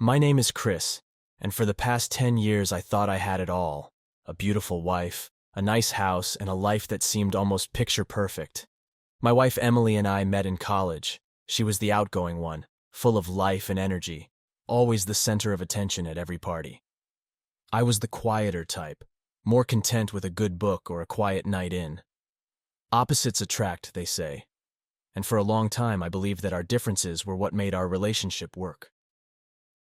My name is Chris, and for the past 10 years I thought I had it all. A beautiful wife, a nice house, and a life that seemed almost picture perfect. My wife Emily and I met in college. She was the outgoing one, full of life and energy, always the center of attention at every party. I was the quieter type, more content with a good book or a quiet night in. Opposites attract, they say, and for a long time I believed that our differences were what made our relationship work.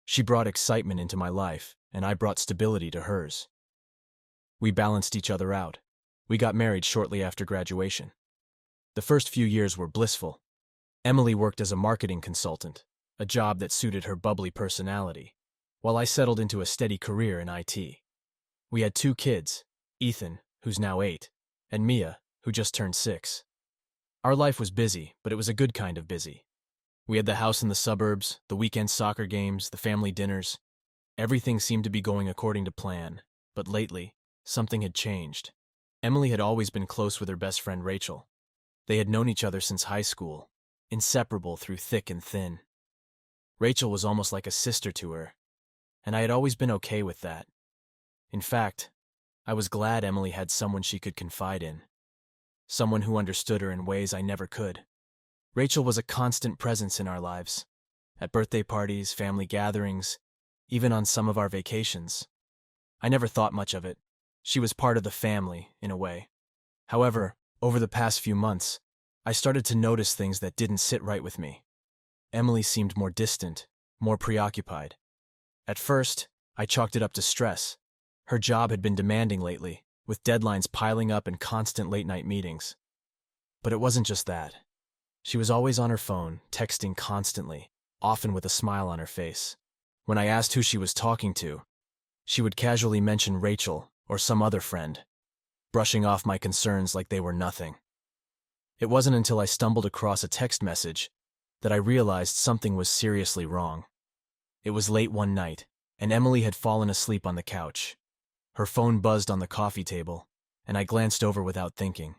She brought excitement into my life, and I brought stability to hers. We balanced each other out. We got married shortly after graduation. The first few years were blissful. Emily worked as a marketing consultant, a job that suited her bubbly personality, while I settled into a steady career in IT. We had 2 kids, Ethan, who's now 8, and Mia, who just turned 6. Our life was busy, but it was a good kind of busy. We had the house in the suburbs, the weekend soccer games, the family dinners. Everything seemed to be going according to plan, but lately, something had changed. Emily had always been close with her best friend Rachel. They had known each other since high school, inseparable through thick and thin. Rachel was almost like a sister to her, and I had always been okay with that. In fact, I was glad Emily had someone she could confide in, someone who understood her in ways I never could. Rachel was a constant presence in our lives, at birthday parties, family gatherings, even on some of our vacations. I never thought much of it. She was part of the family, in a way. However, over the past few months, I started to notice things that didn't sit right with me. Emily seemed more distant, more preoccupied. At first, I chalked it up to stress. Her job had been demanding lately, with deadlines piling up and constant late-night meetings. But it wasn't just that. She was always on her phone, texting constantly, often with a smile on her face. When I asked who she was talking to, she would casually mention Rachel or some other friend, brushing off my concerns like they were nothing. It wasn't until I stumbled across a text message that I realized something was seriously wrong. It was late one night, and Emily had fallen asleep on the couch. Her phone buzzed on the coffee table, and I glanced over without thinking.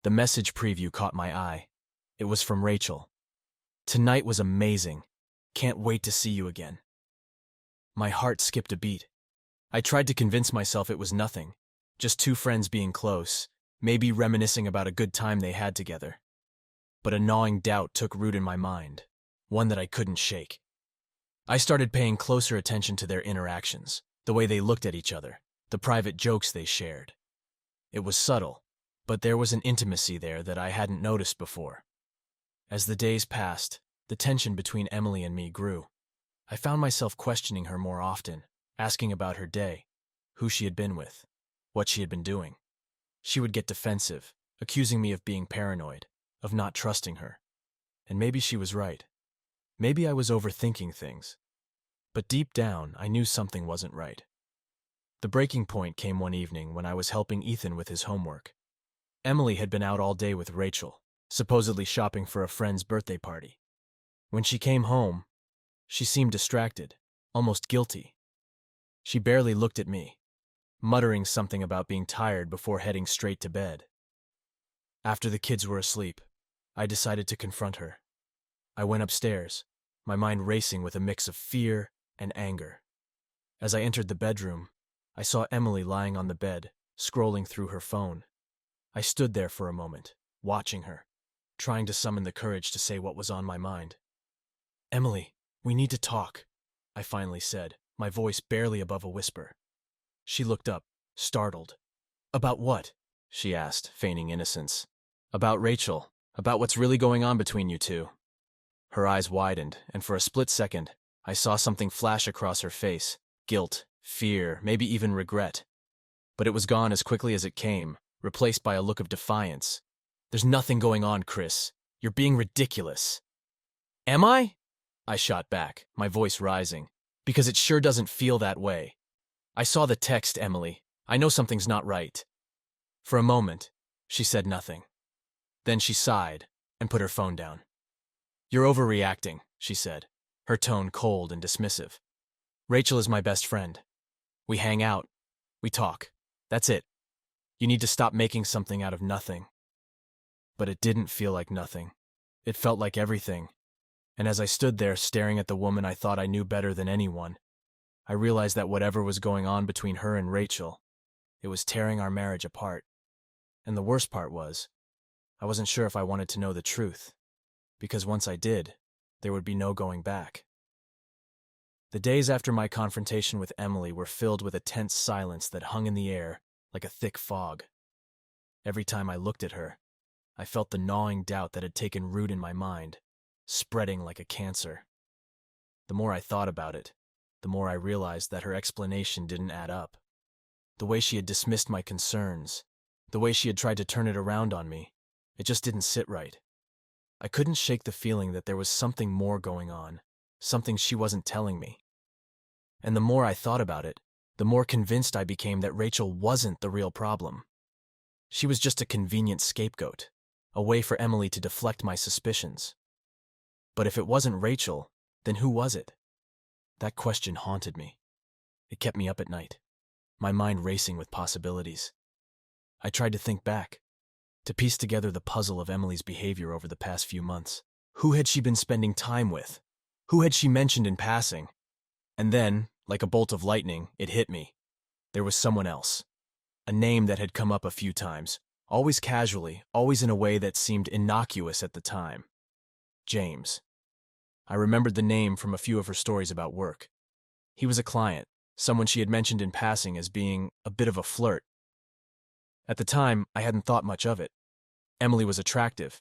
The message preview caught my eye. It was from Rachel. "Tonight was amazing. Can't wait to see you again." My heart skipped a beat. I tried to convince myself it was nothing, just 2 friends being close, maybe reminiscing about a good time they had together. But a gnawing doubt took root in my mind, one that I couldn't shake. I started paying closer attention to their interactions, the way they looked at each other, the private jokes they shared. It was subtle, but there was an intimacy there that I hadn't noticed before. As the days passed, the tension between Emily and me grew. I found myself questioning her more often, asking about her day, who she had been with, what she had been doing. She would get defensive, accusing me of being paranoid, of not trusting her. And maybe she was right. Maybe I was overthinking things. But deep down, I knew something wasn't right. The breaking point came one evening when I was helping Ethan with his homework. Emily had been out all day with Rachel, supposedly shopping for a friend's birthday party. When she came home, she seemed distracted, almost guilty. She barely looked at me, muttering something about being tired before heading straight to bed. After the kids were asleep, I decided to confront her. I went upstairs, my mind racing with a mix of fear and anger. As I entered the bedroom, I saw Emily lying on the bed, scrolling through her phone. I stood there for a moment, watching her, trying to summon the courage to say what was on my mind. "Emily, we need to talk," I finally said, my voice barely above a whisper. She looked up, startled. "About what?" she asked, feigning innocence. "About Rachel, about what's really going on between you two." Her eyes widened, and for a split second, I saw something flash across her face, guilt, fear, maybe even regret. But it was gone as quickly as it came, replaced by a look of defiance. "There's nothing going on, Chris. You're being ridiculous." "Am I?" I shot back, my voice rising. "Because it sure doesn't feel that way. I saw the text, Emily. I know something's not right." For a moment, she said nothing. Then she sighed and put her phone down. "You're overreacting," she said, her tone cold and dismissive. "Rachel is my best friend. We hang out. We talk. That's it. You need to stop making something out of nothing." But it didn't feel like nothing. It felt like everything. And as I stood there staring at the woman I thought I knew better than anyone, I realized that whatever was going on between her and Rachel, it was tearing our marriage apart. And the worst part was, I wasn't sure if I wanted to know the truth, because once I did, there would be no going back. The days after my confrontation with Emily were filled with a tense silence that hung in the air like a thick fog. Every time I looked at her, I felt the gnawing doubt that had taken root in my mind, spreading like a cancer. The more I thought about it, the more I realized that her explanation didn't add up. The way she had dismissed my concerns, the way she had tried to turn it around on me, it just didn't sit right. I couldn't shake the feeling that there was something more going on, something she wasn't telling me. And the more I thought about it, the more convinced I became that Rachel wasn't the real problem. She was just a convenient scapegoat, a way for Emily to deflect my suspicions. But if it wasn't Rachel, then who was it? That question haunted me. It kept me up at night, my mind racing with possibilities. I tried to think back, to piece together the puzzle of Emily's behavior over the past few months. Who had she been spending time with? Who had she mentioned in passing? And then, like a bolt of lightning, it hit me. There was someone else. A name that had come up a few times, always casually, always in a way that seemed innocuous at the time. James. I remembered the name from a few of her stories about work. He was a client, someone she had mentioned in passing as being a bit of a flirt. At the time, I hadn't thought much of it. Emily was attractive,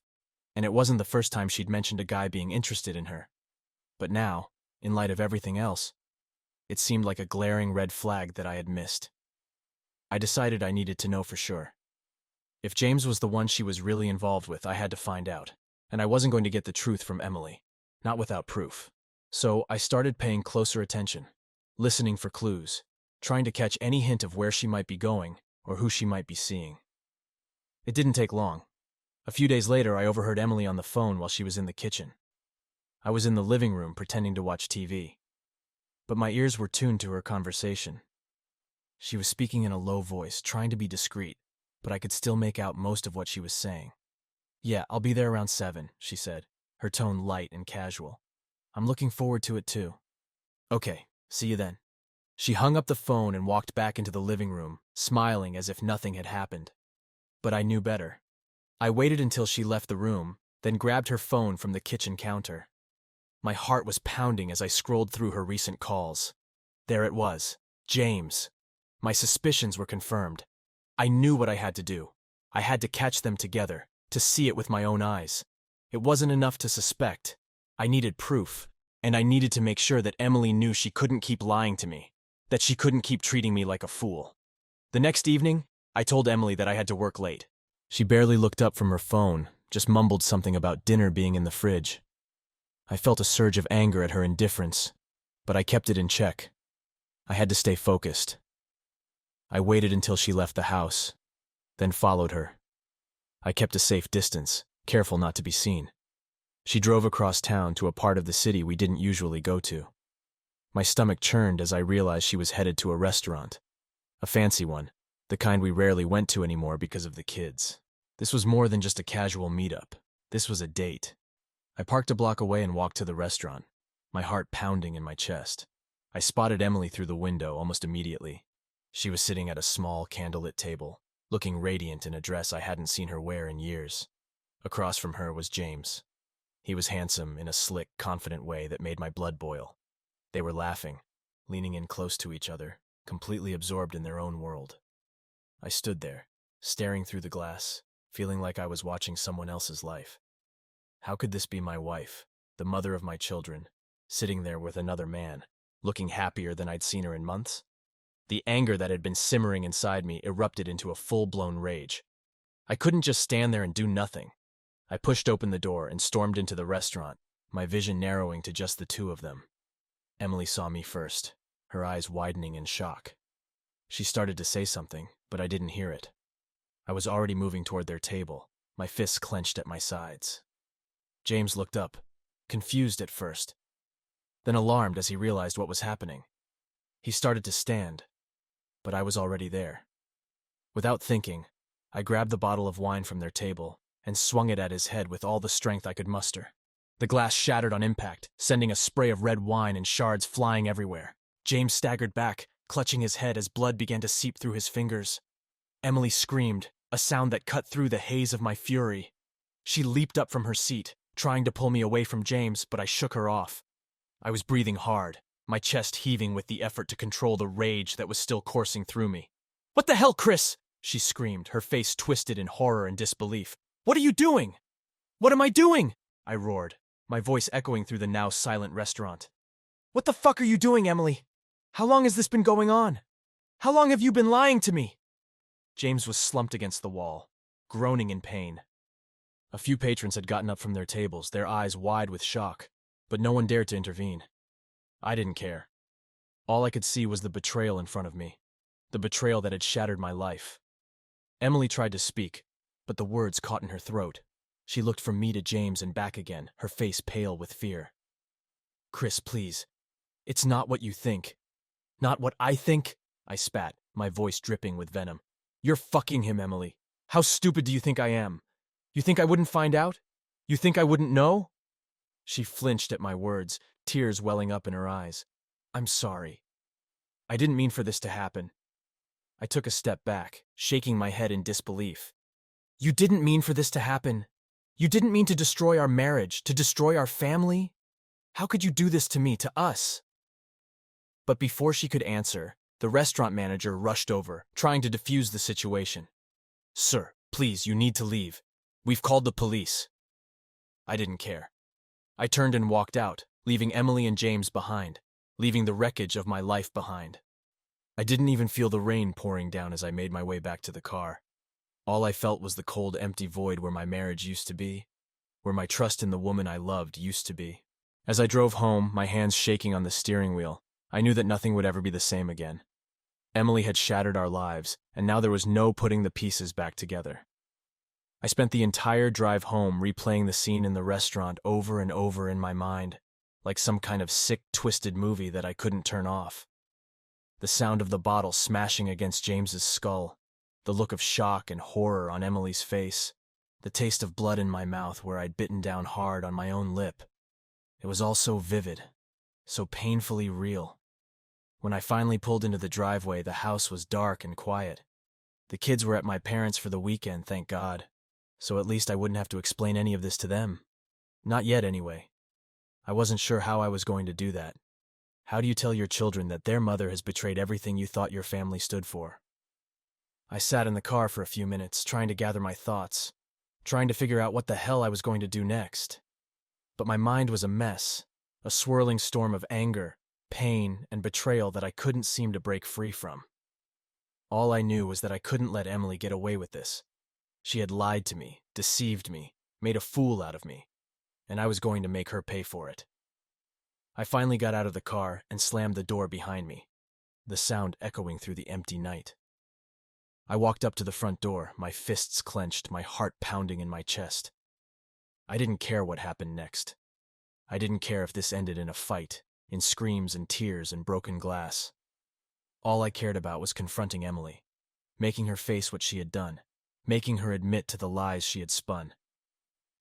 and it wasn't the first time she'd mentioned a guy being interested in her. But now, in light of everything else, it seemed like a glaring red flag that I had missed. I decided I needed to know for sure. If James was the one she was really involved with, I had to find out, and I wasn't going to get the truth from Emily, not without proof. So I started paying closer attention, listening for clues, trying to catch any hint of where she might be going or who she might be seeing. It didn't take long. A few days later, I overheard Emily on the phone while she was in the kitchen. I was in the living room pretending to watch TV, but my ears were tuned to her conversation. She was speaking in a low voice, trying to be discreet, but I could still make out most of what she was saying. "Yeah, I'll be there around 7, she said, her tone light and casual. "I'm looking forward to it too." "Okay, see you then." She hung up the phone and walked back into the living room, smiling as if nothing had happened. But I knew better. I waited until she left the room, then grabbed her phone from the kitchen counter. My heart was pounding as I scrolled through her recent calls. There it was, James. My suspicions were confirmed. I knew what I had to do. I had to catch them together, to see it with my own eyes. It wasn't enough to suspect. I needed proof, and I needed to make sure that Emily knew she couldn't keep lying to me, that she couldn't keep treating me like a fool. The next evening, I told Emily that I had to work late. She barely looked up from her phone, just mumbled something about dinner being in the fridge. I felt a surge of anger at her indifference, but I kept it in check. I had to stay focused. I waited until she left the house, then followed her. I kept a safe distance, careful not to be seen. She drove across town to a part of the city we didn't usually go to. My stomach churned as I realized she was headed to a restaurant. A fancy one, the kind we rarely went to anymore because of the kids. This was more than just a casual meetup. This was a date. I parked a block away and walked to the restaurant, my heart pounding in my chest. I spotted Emily through the window almost immediately. She was sitting at a small, candlelit table, looking radiant in a dress I hadn't seen her wear in years. Across from her was James. He was handsome in a slick, confident way that made my blood boil. They were laughing, leaning in close to each other, completely absorbed in their own world. I stood there, staring through the glass, feeling like I was watching someone else's life. How could this be my wife, the mother of my children, sitting there with another man, looking happier than I'd seen her in months? The anger that had been simmering inside me erupted into a full-blown rage. I couldn't just stand there and do nothing. I pushed open the door and stormed into the restaurant, my vision narrowing to just the two of them. Emily saw me first, her eyes widening in shock. She started to say something, but I didn't hear it. I was already moving toward their table, my fists clenched at my sides. James looked up, confused at first, then alarmed as he realized what was happening. He started to stand, but I was already there. Without thinking, I grabbed the bottle of wine from their table and swung it at his head with all the strength I could muster. The glass shattered on impact, sending a spray of red wine and shards flying everywhere. James staggered back, clutching his head as blood began to seep through his fingers. Emily screamed, a sound that cut through the haze of my fury. She leaped up from her seat, trying to pull me away from James, but I shook her off. I was breathing hard, my chest heaving with the effort to control the rage that was still coursing through me. "What the hell, Chris?" she screamed, her face twisted in horror and disbelief. "What are you doing?" "What am I doing?" I roared, my voice echoing through the now silent restaurant. "What the fuck are you doing, Emily? How long has this been going on? How long have you been lying to me?" James was slumped against the wall, groaning in pain. A few patrons had gotten up from their tables, their eyes wide with shock, but no one dared to intervene. I didn't care. All I could see was the betrayal in front of me, the betrayal that had shattered my life. Emily tried to speak, but the words caught in her throat. She looked from me to James and back again, her face pale with fear. "Chris, please. It's not what you think. Not what I think," I spat, my voice dripping with venom. "You're fucking him, Emily. How stupid do you think I am? You think I wouldn't find out? You think I wouldn't know?" She flinched at my words, tears welling up in her eyes. "I'm sorry. I didn't mean for this to happen." I took a step back, shaking my head in disbelief. "You didn't mean for this to happen? You didn't mean to destroy our marriage, to destroy our family? How could you do this to me, to us?" But before she could answer, the restaurant manager rushed over, trying to defuse the situation. "Sir, please, you need to leave. We've called the police." I didn't care. I turned and walked out, leaving Emily and James behind, leaving the wreckage of my life behind. I didn't even feel the rain pouring down as I made my way back to the car. All I felt was the cold, empty void where my marriage used to be, where my trust in the woman I loved used to be. As I drove home, my hands shaking on the steering wheel, I knew that nothing would ever be the same again. Emily had shattered our lives, and now there was no putting the pieces back together. I spent the entire drive home replaying the scene in the restaurant over and over in my mind, like some kind of sick, twisted movie that I couldn't turn off. The sound of the bottle smashing against James's skull, the look of shock and horror on Emily's face, the taste of blood in my mouth where I'd bitten down hard on my own lip. It was all so vivid, so painfully real. When I finally pulled into the driveway, the house was dark and quiet. The kids were at my parents' for the weekend, thank God, so at least I wouldn't have to explain any of this to them. Not yet, anyway. I wasn't sure how I was going to do that. How do you tell your children that their mother has betrayed everything you thought your family stood for? I sat in the car for a few minutes, trying to gather my thoughts, trying to figure out what the hell I was going to do next. But my mind was a mess, a swirling storm of anger, pain, and betrayal that I couldn't seem to break free from. All I knew was that I couldn't let Emily get away with this. She had lied to me, deceived me, made a fool out of me, and I was going to make her pay for it. I finally got out of the car and slammed the door behind me, the sound echoing through the empty night. I walked up to the front door, my fists clenched, my heart pounding in my chest. I didn't care what happened next. I didn't care if this ended in a fight, in screams and tears and broken glass. All I cared about was confronting Emily, making her face what she had done, making her admit to the lies she had spun.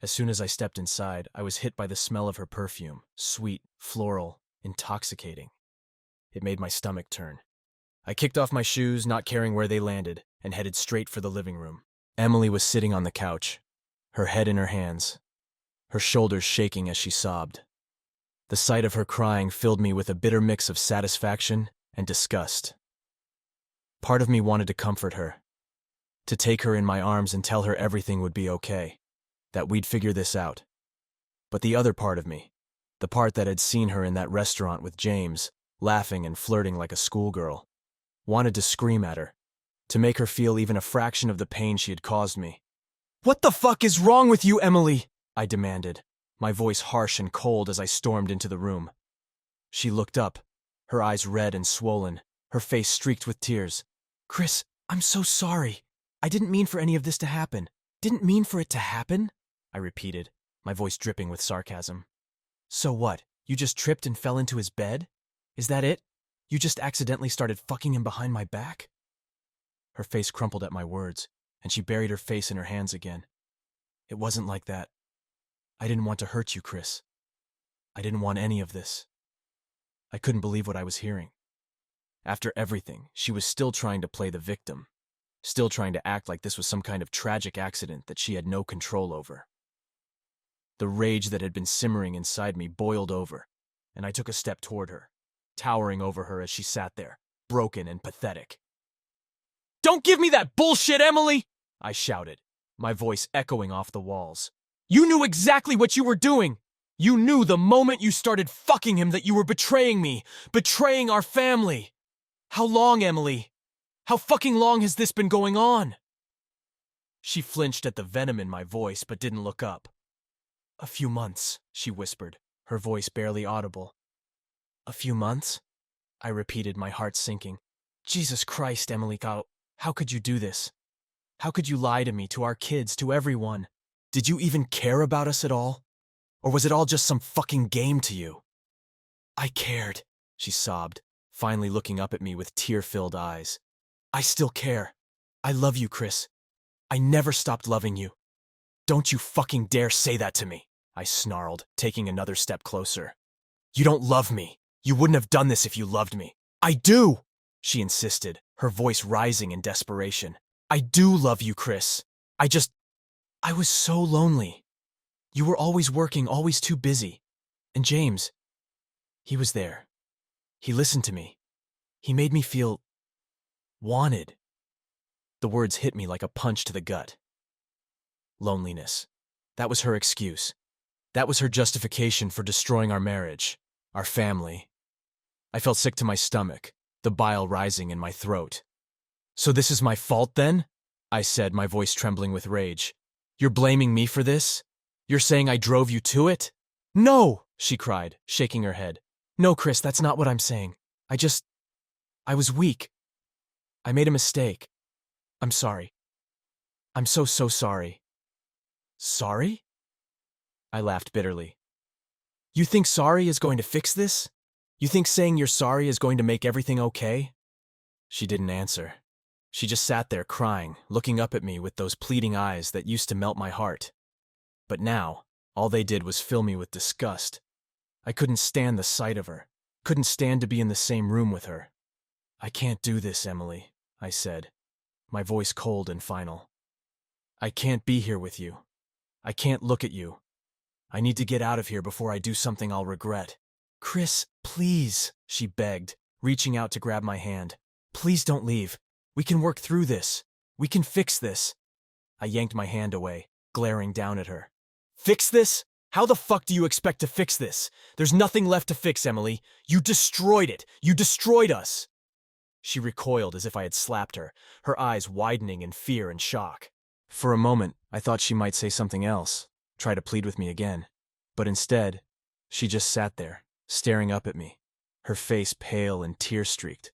As soon as I stepped inside, I was hit by the smell of her perfume, sweet, floral, intoxicating. It made my stomach turn. I kicked off my shoes, not caring where they landed, and headed straight for the living room. Emily was sitting on the couch, her head in her hands, her shoulders shaking as she sobbed. The sight of her crying filled me with a bitter mix of satisfaction and disgust. Part of me wanted to comfort her, to take her in my arms and tell her everything would be okay, that we'd figure this out. But the other part of me, the part that had seen her in that restaurant with James, laughing and flirting like a schoolgirl, wanted to scream at her, to make her feel even a fraction of the pain she had caused me. "What the fuck is wrong with you, Emily?" I demanded, my voice harsh and cold as I stormed into the room. She looked up, her eyes red and swollen, her face streaked with tears. "Chris, I'm so sorry. I didn't mean for any of this to happen. Didn't mean for it to happen," I repeated, my voice dripping with sarcasm. "So what? You just tripped and fell into his bed? Is that it? You just accidentally started fucking him behind my back?" Her face crumpled at my words, and she buried her face in her hands again. "It wasn't like that. I didn't want to hurt you, Chris. I didn't want any of this. I couldn't believe what I was hearing. After everything, she was still trying to play the victim, still trying to act like this was some kind of tragic accident that she had no control over. The rage that had been simmering inside me boiled over, and I took a step toward her, towering over her as she sat there, broken and pathetic. "Don't give me that bullshit, Emily!" I shouted, my voice echoing off the walls. "You knew exactly what you were doing! You knew the moment you started fucking him that you were betraying me, betraying our family! How long, Emily? How fucking long has this been going on?" She flinched at the venom in my voice but didn't look up. "A few months," she whispered, her voice barely audible. "A few months?" I repeated, my heart sinking. Jesus Christ, Emily, how could you do this? How could you lie to me, to our kids, to everyone? Did you even care about us at all? Or was it all just some fucking game to you? "I cared," she sobbed, finally looking up at me with tear-filled eyes. "I still care. I love you, Chris. I never stopped loving you. Don't you fucking dare say that to me," I snarled, taking another step closer. "You don't love me. You wouldn't have done this if you loved me." "I do," she insisted, her voice rising in desperation. "I do love you, Chris. I was so lonely. You were always working, always too busy. And James, he was there. He listened to me. He made me feel wanted." The words hit me like a punch to the gut. Loneliness. That was her excuse. That was her justification for destroying our marriage, our family. I felt sick to my stomach, the bile rising in my throat. "So this is my fault then?" I said, my voice trembling with rage. "You're blaming me for this? You're saying I drove you to it?" "No!" she cried, shaking her head. "No, Chris, that's not what I'm saying. I was weak. I made a mistake. I'm sorry. I'm so sorry." "Sorry?" I laughed bitterly. "You think sorry is going to fix this? You think saying you're sorry is going to make everything okay?" She didn't answer. She just sat there crying, looking up at me with those pleading eyes that used to melt my heart. But now, all they did was fill me with disgust. I couldn't stand the sight of her, couldn't stand to be in the same room with her. "I can't do this, Emily," I said, my voice cold and final. "I can't be here with you. I can't look at you. I need to get out of here before I do something I'll regret." "Chris, please," she begged, reaching out to grab my hand. "Please don't leave. We can work through this. We can fix this." I yanked my hand away, glaring down at her. "Fix this? How the fuck do you expect to fix this? There's nothing left to fix, Emily. You destroyed it. You destroyed us." She recoiled as if I had slapped her, her eyes widening in fear and shock. For a moment, I thought she might say something else, try to plead with me again. But instead, she just sat there, staring up at me, her face pale and tear-streaked,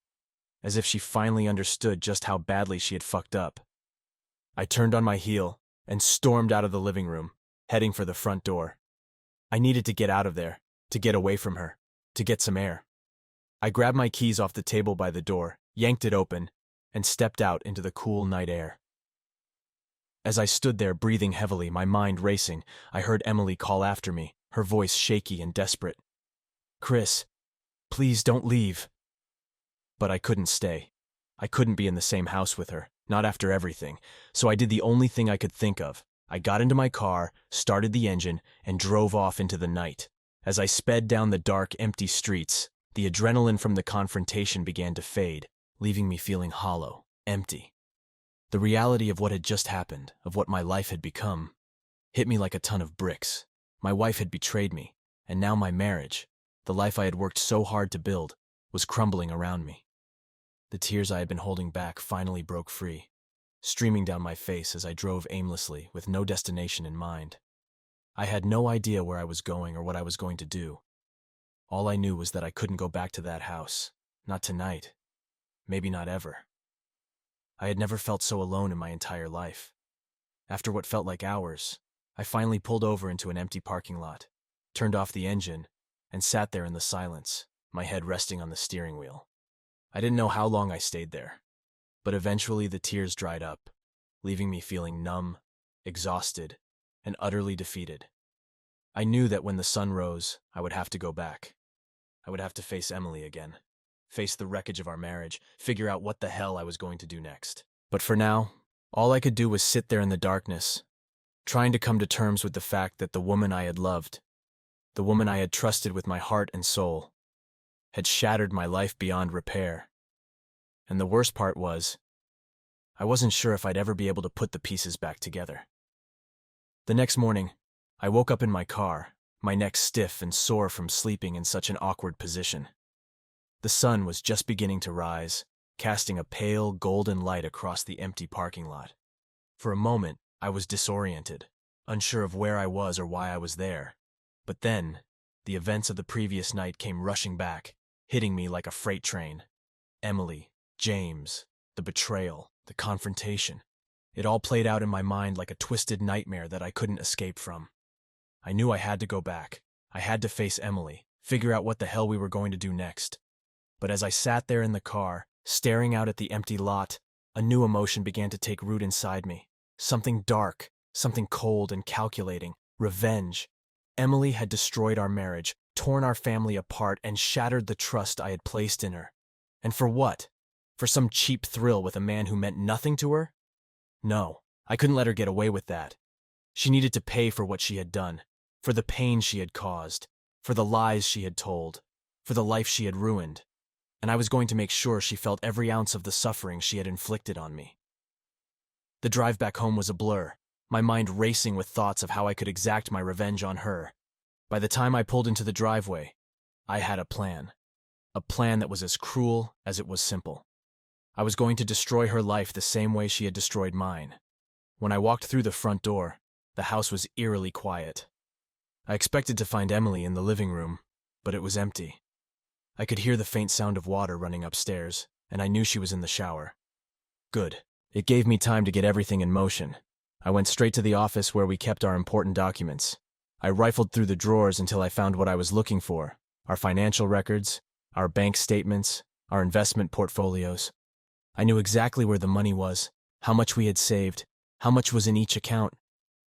as if she finally understood just how badly she had fucked up. I turned on my heel and stormed out of the living room, heading for the front door. I needed to get out of there, to get away from her, to get some air. I grabbed my keys off the table by the door, yanked it open, and stepped out into the cool night air. As I stood there breathing heavily, my mind racing, I heard Emily call after me, her voice shaky and desperate. "Chris, please don't leave." But I couldn't stay. I couldn't be in the same house with her, not after everything, so I did the only thing I could think of. I got into my car, started the engine, and drove off into the night. As I sped down the dark, empty streets, the adrenaline from the confrontation began to fade, leaving me feeling hollow, empty. The reality of what had just happened, of what my life had become, hit me like a ton of bricks. My wife had betrayed me, and now my marriage, the life I had worked so hard to build, was crumbling around me. The tears I had been holding back finally broke free, streaming down my face as I drove aimlessly with no destination in mind. I had no idea where I was going or what I was going to do. All I knew was that I couldn't go back to that house. Not tonight. Maybe not ever. I had never felt so alone in my entire life. After what felt like hours, I finally pulled over into an empty parking lot, turned off the engine, and sat there in the silence, my head resting on the steering wheel. I didn't know how long I stayed there, but eventually the tears dried up, leaving me feeling numb, exhausted, and utterly defeated. I knew that when the sun rose, I would have to go back. I would have to face Emily again, face the wreckage of our marriage, figure out what the hell I was going to do next. But for now, all I could do was sit there in the darkness, trying to come to terms with the fact that the woman I had loved, the woman I had trusted with my heart and soul, had shattered my life beyond repair. And the worst part was, I wasn't sure if I'd ever be able to put the pieces back together. The next morning, I woke up in my car, my neck stiff and sore from sleeping in such an awkward position. The sun was just beginning to rise, casting a pale, golden light across the empty parking lot. For a moment, I was disoriented, unsure of where I was or why I was there. But then, the events of the previous night came rushing back, hitting me like a freight train. Emily, James, the betrayal, the confrontation. It all played out in my mind like a twisted nightmare that I couldn't escape from. I knew I had to go back. I had to face Emily, figure out what the hell we were going to do next. But as I sat there in the car, staring out at the empty lot, a new emotion began to take root inside me. Something dark, something cold and calculating. Revenge. Emily had destroyed our marriage, torn our family apart, and shattered the trust I had placed in her. And for what? For some cheap thrill with a man who meant nothing to her? No, I couldn't let her get away with that. She needed to pay for what she had done, for the pain she had caused, for the lies she had told, for the life she had ruined. And I was going to make sure she felt every ounce of the suffering she had inflicted on me. The drive back home was a blur, my mind racing with thoughts of how I could exact my revenge on her. By the time I pulled into the driveway, I had a plan that was as cruel as it was simple. I was going to destroy her life the same way she had destroyed mine. When I walked through the front door, the house was eerily quiet. I expected to find Emily in the living room, but it was empty. I could hear the faint sound of water running upstairs, and I knew she was in the shower. Good. It gave me time to get everything in motion. I went straight to the office where we kept our important documents. I rifled through the drawers until I found what I was looking for: our financial records, our bank statements, our investment portfolios. I knew exactly where the money was, how much we had saved, how much was in each account.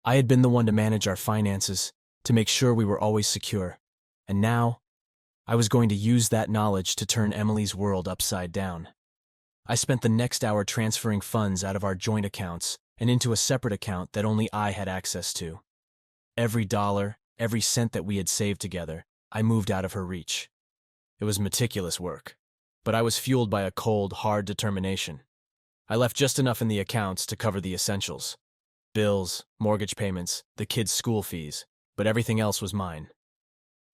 I had been the one to manage our finances, to make sure we were always secure. And now, I was going to use that knowledge to turn Emily's world upside down. I spent the next hour transferring funds out of our joint accounts and into a separate account that only I had access to. Every dollar, every cent that we had saved together, I moved out of her reach. It was meticulous work, but I was fueled by a cold, hard determination. I left just enough in the accounts to cover the essentials: bills, mortgage payments, the kids' school fees, but everything else was mine.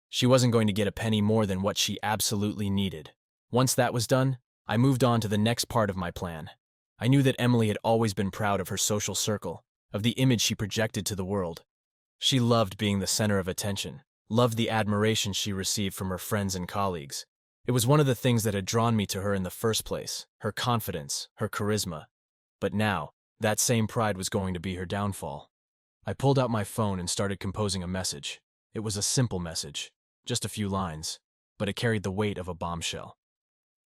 She wasn't going to get a penny more than what she absolutely needed. Once that was done, I moved on to the next part of my plan. I knew that Emily had always been proud of her social circle, of the image she projected to the world. She loved being the center of attention, loved the admiration she received from her friends and colleagues. It was one of the things that had drawn me to her in the first place, her confidence, her charisma. But now, that same pride was going to be her downfall. I pulled out my phone and started composing a message. It was a simple message, just a few lines, but it carried the weight of a bombshell.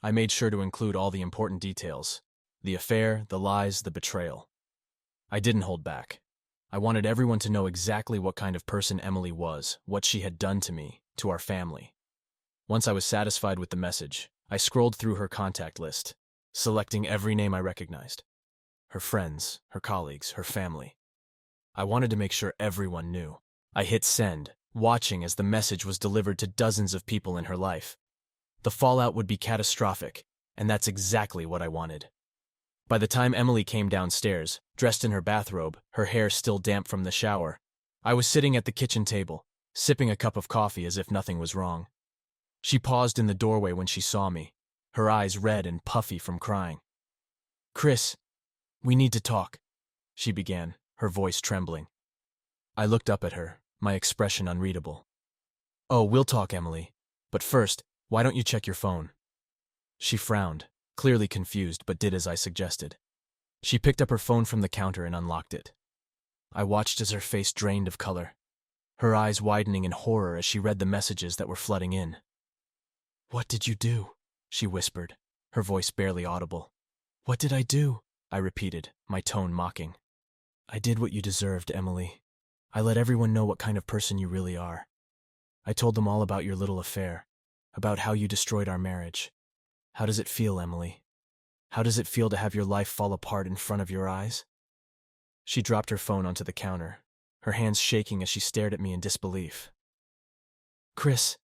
I made sure to include all the important details: the affair, the lies, the betrayal. I didn't hold back. I wanted everyone to know exactly what kind of person Emily was, what she had done to me, to our family. Once I was satisfied with the message, I scrolled through her contact list, selecting every name I recognized: her friends, her colleagues, her family. I wanted to make sure everyone knew. I hit send, watching as the message was delivered to dozens of people in her life. The fallout would be catastrophic, and that's exactly what I wanted. By the time Emily came downstairs, dressed in her bathrobe, her hair still damp from the shower, I was sitting at the kitchen table, sipping a cup of coffee as if nothing was wrong. She paused in the doorway when she saw me, her eyes red and puffy from crying. "Chris, we need to talk," she began, her voice trembling. I looked up at her, my expression unreadable. "Oh, we'll talk, Emily. But first, why don't you check your phone?" She frowned, clearly confused, but did as I suggested. She picked up her phone from the counter and unlocked it. I watched as her face drained of color, her eyes widening in horror as she read the messages that were flooding in. "What did you do?" she whispered, her voice barely audible. "What did I do?" I repeated, my tone mocking. "I did what you deserved, Emily. I let everyone know what kind of person you really are. I told them all about your little affair, about how you destroyed our marriage. How does it feel, Emily? How does it feel to have your life fall apart in front of your eyes?" She dropped her phone onto the counter, her hands shaking as she stared at me in disbelief. "Chris,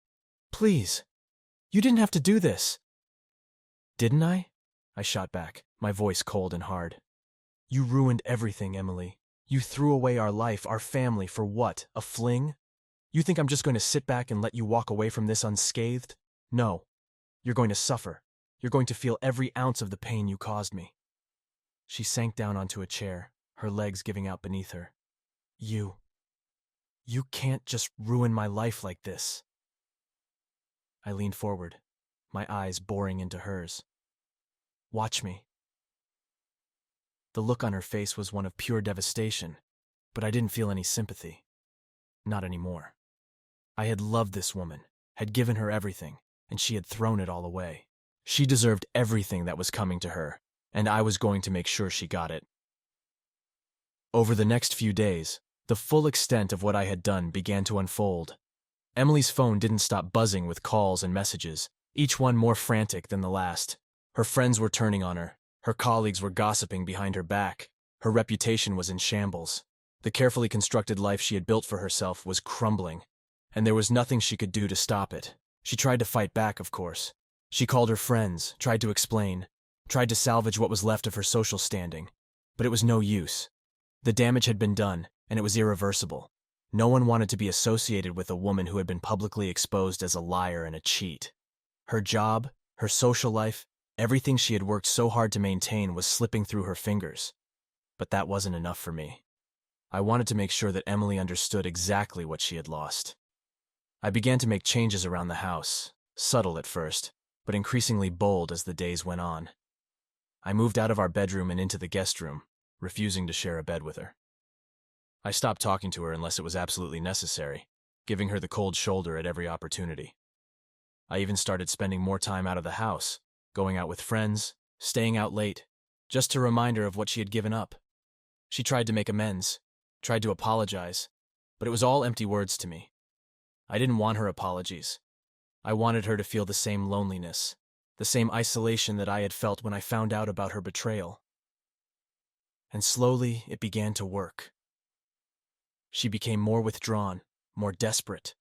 please. You didn't have to do this." "Didn't I?" I shot back, my voice cold and hard. "You ruined everything, Emily. You threw away our life, our family, for what? A fling? You think I'm just going to sit back and let you walk away from this unscathed? No. You're going to suffer. You're going to feel every ounce of the pain you caused me." She sank down onto a chair, her legs giving out beneath her. You can't just ruin my life like this." I leaned forward, my eyes boring into hers. "Watch me." The look on her face was one of pure devastation, but I didn't feel any sympathy. Not anymore. I had loved this woman, had given her everything, and she had thrown it all away. She deserved everything that was coming to her, and I was going to make sure she got it. Over the next few days, the full extent of what I had done began to unfold. Emily's phone didn't stop buzzing with calls and messages, each one more frantic than the last. Her friends were turning on her. Her colleagues were gossiping behind her back. Her reputation was in shambles. The carefully constructed life she had built for herself was crumbling, and there was nothing she could do to stop it. She tried to fight back, of course. She called her friends, tried to explain, tried to salvage what was left of her social standing, but it was no use. The damage had been done, and it was irreversible. No one wanted to be associated with a woman who had been publicly exposed as a liar and a cheat. Her job, her social life, everything she had worked so hard to maintain was slipping through her fingers. But that wasn't enough for me. I wanted to make sure that Emily understood exactly what she had lost. I began to make changes around the house, subtle at first, but increasingly bold as the days went on. I moved out of our bedroom and into the guest room, refusing to share a bed with her. I stopped talking to her unless it was absolutely necessary, giving her the cold shoulder at every opportunity. I even started spending more time out of the house, going out with friends, staying out late, just to remind her of what she had given up. She tried to make amends, tried to apologize, but it was all empty words to me. I didn't want her apologies. I wanted her to feel the same loneliness, the same isolation that I had felt when I found out about her betrayal. And slowly it began to work. She became more withdrawn, more desperate,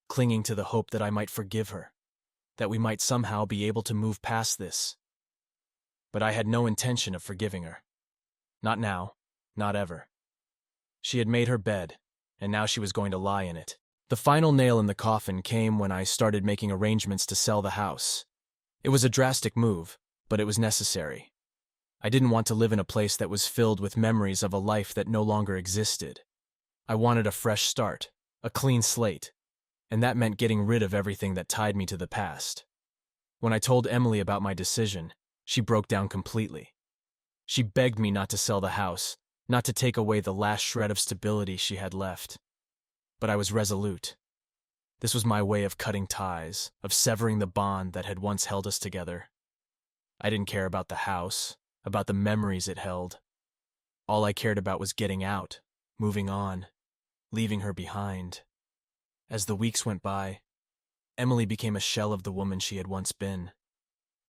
clinging to the hope that I might forgive her, that we might somehow be able to move past this. But I had no intention of forgiving her. Not now, not ever. She had made her bed, and now she was going to lie in it. The final nail in the coffin came when I started making arrangements to sell the house. It was a drastic move, but it was necessary. I didn't want to live in a place that was filled with memories of a life that no longer existed. I wanted a fresh start, a clean slate, and that meant getting rid of everything that tied me to the past. When I told Emily about my decision, she broke down completely. She begged me not to sell the house, not to take away the last shred of stability she had left. But I was resolute. This was my way of cutting ties, of severing the bond that had once held us together. I didn't care about the house, about the memories it held. All I cared about was getting out, moving on, leaving her behind. As the weeks went by, Emily became a shell of the woman she had once been.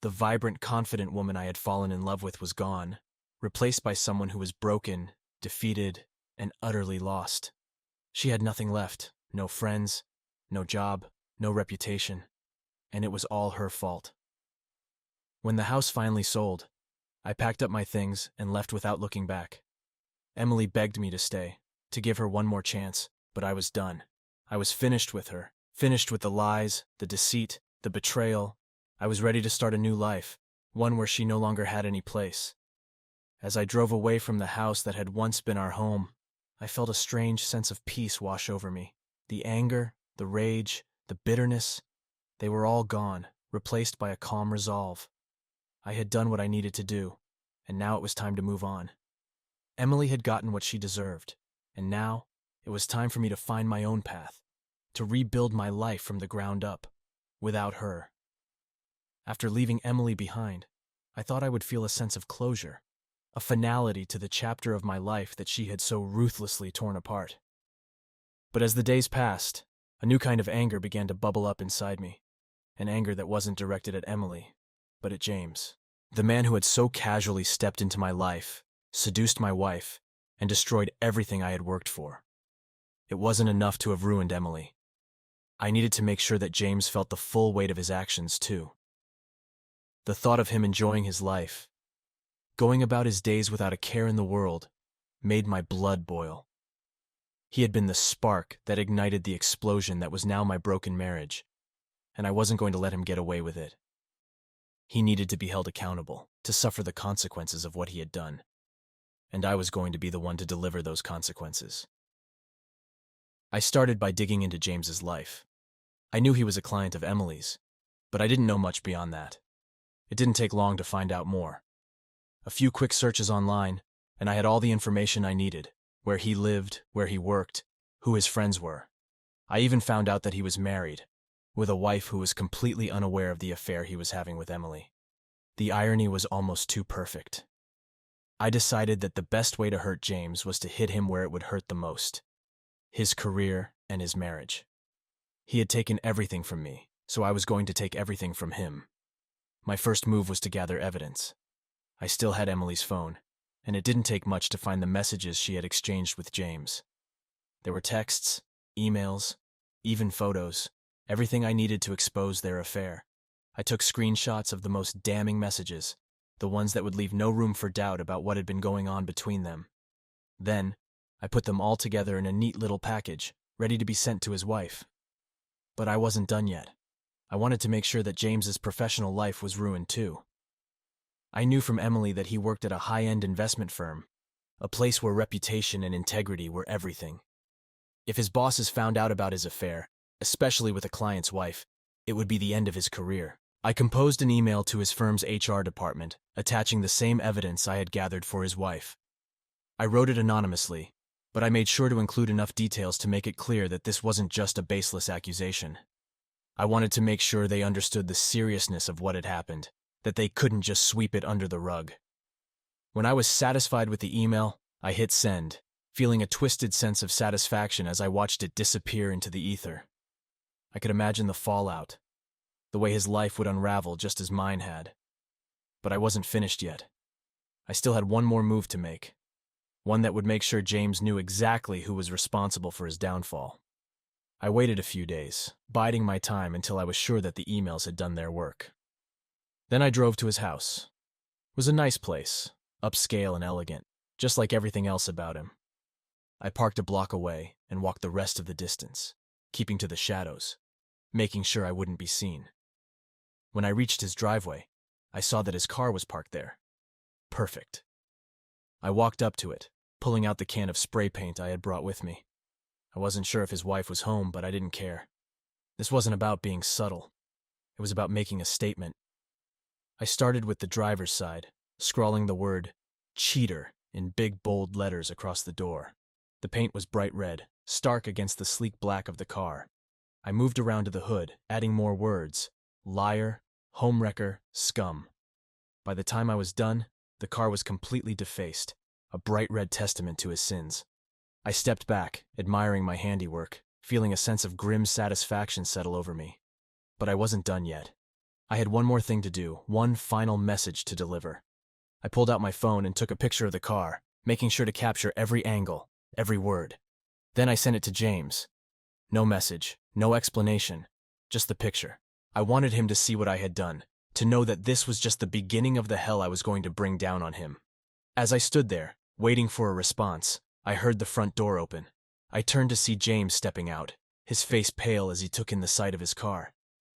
The vibrant, confident woman I had fallen in love with was gone, replaced by someone who was broken, defeated, and utterly lost. She had nothing left, no friends, no job, no reputation, and it was all her fault. When the house finally sold, I packed up my things and left without looking back. Emily begged me to stay, to give her one more chance, but I was done. I was finished with her, finished with the lies, the deceit, the betrayal. I was ready to start a new life, one where she no longer had any place. As I drove away from the house that had once been our home, I felt a strange sense of peace wash over me. The anger, the rage, the bitterness, they were all gone, replaced by a calm resolve. I had done what I needed to do, and now it was time to move on. Emily had gotten what she deserved, and now it was time for me to find my own path, to rebuild my life from the ground up, without her. After leaving Emily behind, I thought I would feel a sense of closure, a finality to the chapter of my life that she had so ruthlessly torn apart. But as the days passed, a new kind of anger began to bubble up inside me. An anger that wasn't directed at Emily, but at James. The man who had so casually stepped into my life, seduced my wife, and destroyed everything I had worked for. It wasn't enough to have ruined Emily. I needed to make sure that James felt the full weight of his actions too. The thought of him enjoying his life, going about his days without a care in the world, made my blood boil. He had been the spark that ignited the explosion that was now my broken marriage, and I wasn't going to let him get away with it. He needed to be held accountable, to suffer the consequences of what he had done, and I was going to be the one to deliver those consequences. I started by digging into James's life. I knew he was a client of Emily's, but I didn't know much beyond that. It didn't take long to find out more. A few quick searches online, and I had all the information I needed: where he lived, where he worked, who his friends were. I even found out that he was married, with a wife who was completely unaware of the affair he was having with Emily. The irony was almost too perfect. I decided that the best way to hurt James was to hit him where it would hurt the most: his career and his marriage. He had taken everything from me, so I was going to take everything from him. My first move was to gather evidence. I still had Emily's phone, and it didn't take much to find the messages she had exchanged with James. There were texts, emails, even photos, everything I needed to expose their affair. I took screenshots of the most damning messages, the ones that would leave no room for doubt about what had been going on between them. Then, I put them all together in a neat little package, ready to be sent to his wife. But I wasn't done yet. I wanted to make sure that James's professional life was ruined too. I knew from Emily that he worked at a high-end investment firm, a place where reputation and integrity were everything. If his bosses found out about his affair, especially with a client's wife, it would be the end of his career. I composed an email to his firm's HR department, attaching the same evidence I had gathered for his wife. I wrote it anonymously, but I made sure to include enough details to make it clear that this wasn't just a baseless accusation. I wanted to make sure they understood the seriousness of what had happened, that they couldn't just sweep it under the rug. When I was satisfied with the email, I hit send, feeling a twisted sense of satisfaction as I watched it disappear into the ether. I could imagine the fallout, the way his life would unravel just as mine had. But I wasn't finished yet. I still had one more move to make, one that would make sure James knew exactly who was responsible for his downfall. I waited a few days, biding my time until I was sure that the emails had done their work. Then I drove to his house. It was a nice place, upscale and elegant, just like everything else about him. I parked a block away and walked the rest of the distance, keeping to the shadows, making sure I wouldn't be seen. When I reached his driveway, I saw that his car was parked there. Perfect. I walked up to it, pulling out the can of spray paint I had brought with me. I wasn't sure if his wife was home, but I didn't care. This wasn't about being subtle. It was about making a statement. I started with the driver's side, scrawling the word cheater in big bold letters across the door. The paint was bright red, stark against the sleek black of the car. I moved around to the hood, adding more words: liar, homewrecker, scum. By the time I was done, the car was completely defaced, a bright red testament to his sins. I stepped back, admiring my handiwork, feeling a sense of grim satisfaction settle over me. But I wasn't done yet. I had one more thing to do, one final message to deliver. I pulled out my phone and took a picture of the car, making sure to capture every angle, every word. Then I sent it to James. No message, no explanation, just the picture. I wanted him to see what I had done, to know that this was just the beginning of the hell I was going to bring down on him. As I stood there, waiting for a response, I heard the front door open. I turned to see James stepping out, his face pale as he took in the sight of his car.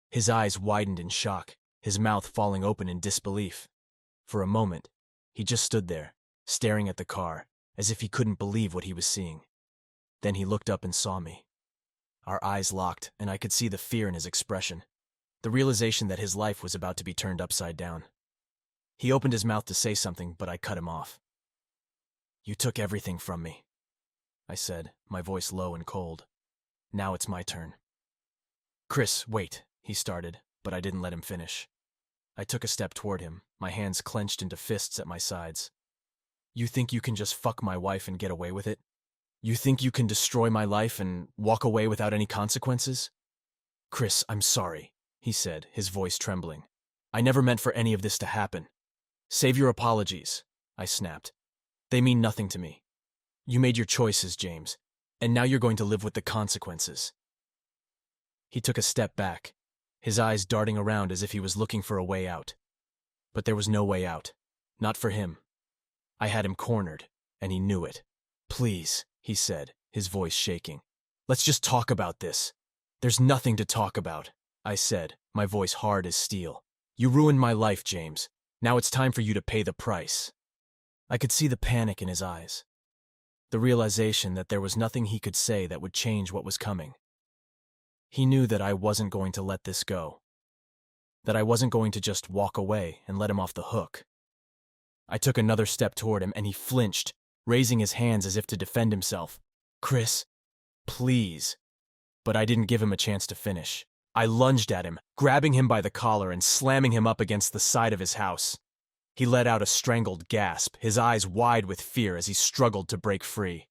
His eyes widened in shock, his mouth falling open in disbelief. For a moment, he just stood there, staring at the car, as if he couldn't believe what he was seeing. Then he looked up and saw me. Our eyes locked, and I could see the fear in his expression, the realization that his life was about to be turned upside down. He opened his mouth to say something, but I cut him off. "You took everything from me," I said, my voice low and cold. "Now it's my turn." "Chris, wait," he started, but I didn't let him finish. I took a step toward him, my hands clenched into fists at my sides. "You think you can just fuck my wife and get away with it? You think you can destroy my life and walk away without any consequences? Chris, I'm sorry, he said, his voice trembling. I never meant for any of this to happen. Save your apologies, I snapped. They mean nothing to me. You made your choices, James, and now you're going to live with the consequences. He took a step back, his eyes darting around as if he was looking for a way out. But there was no way out. Not for him. I had him cornered, and he knew it. Please, he said, his voice shaking. Let's just talk about this. There's nothing to talk about, I said, my voice hard as steel. You ruined my life, James. Now it's time for you to pay the price. I could see the panic in his eyes. The realization that there was nothing he could say that would change what was coming. He knew that I wasn't going to let this go. That I wasn't going to just walk away and let him off the hook. I took another step toward him and he flinched, raising his hands as if to defend himself. Chris, please. But I didn't give him a chance to finish. I lunged at him, grabbing him by the collar and slamming him up against the side of his house. He let out a strangled gasp, his eyes wide with fear as he struggled to break free.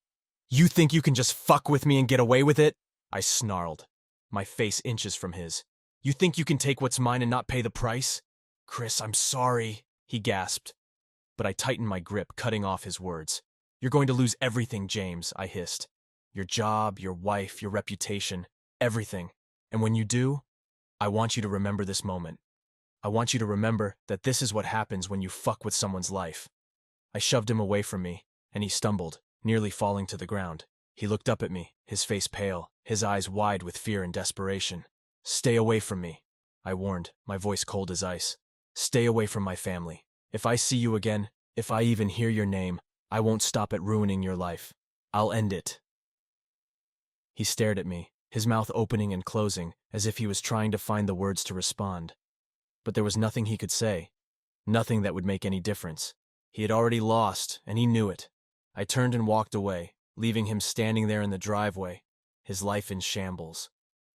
You think you can just fuck with me and get away with it? I snarled, my face inches from his. You think you can take what's mine and not pay the price? Chris, I'm sorry, he gasped. But I tightened my grip, cutting off his words. You're going to lose everything, James, I hissed. Your job, your wife, your reputation, everything. And when you do, I want you to remember this moment. I want you to remember that this is what happens when you fuck with someone's life. I shoved him away from me, and he stumbled, nearly falling to the ground. He looked up at me, his face pale, his eyes wide with fear and desperation. Stay away from me, I warned, my voice cold as ice. Stay away from my family. If I see you again, if I even hear your name, I won't stop at ruining your life. I'll end it. He stared at me, his mouth opening and closing, as if he was trying to find the words to respond. But there was nothing he could say, nothing that would make any difference. He had already lost, and he knew it. I turned and walked away, leaving him standing there in the driveway, his life in shambles.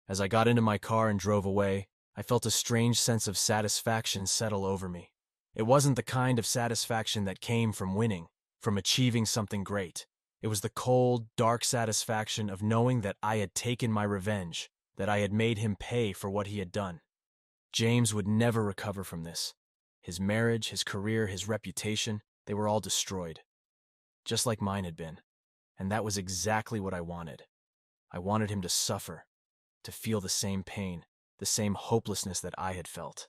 As I got into my car and drove away, I felt a strange sense of satisfaction settle over me. It wasn't the kind of satisfaction that came from winning, from achieving something great. It was the cold, dark satisfaction of knowing that I had taken my revenge, that I had made him pay for what he had done. James would never recover from this. His marriage, his career, his reputation, they were all destroyed. Just like mine had been. And that was exactly what I wanted. I wanted him to suffer, to feel the same pain, the same hopelessness that I had felt.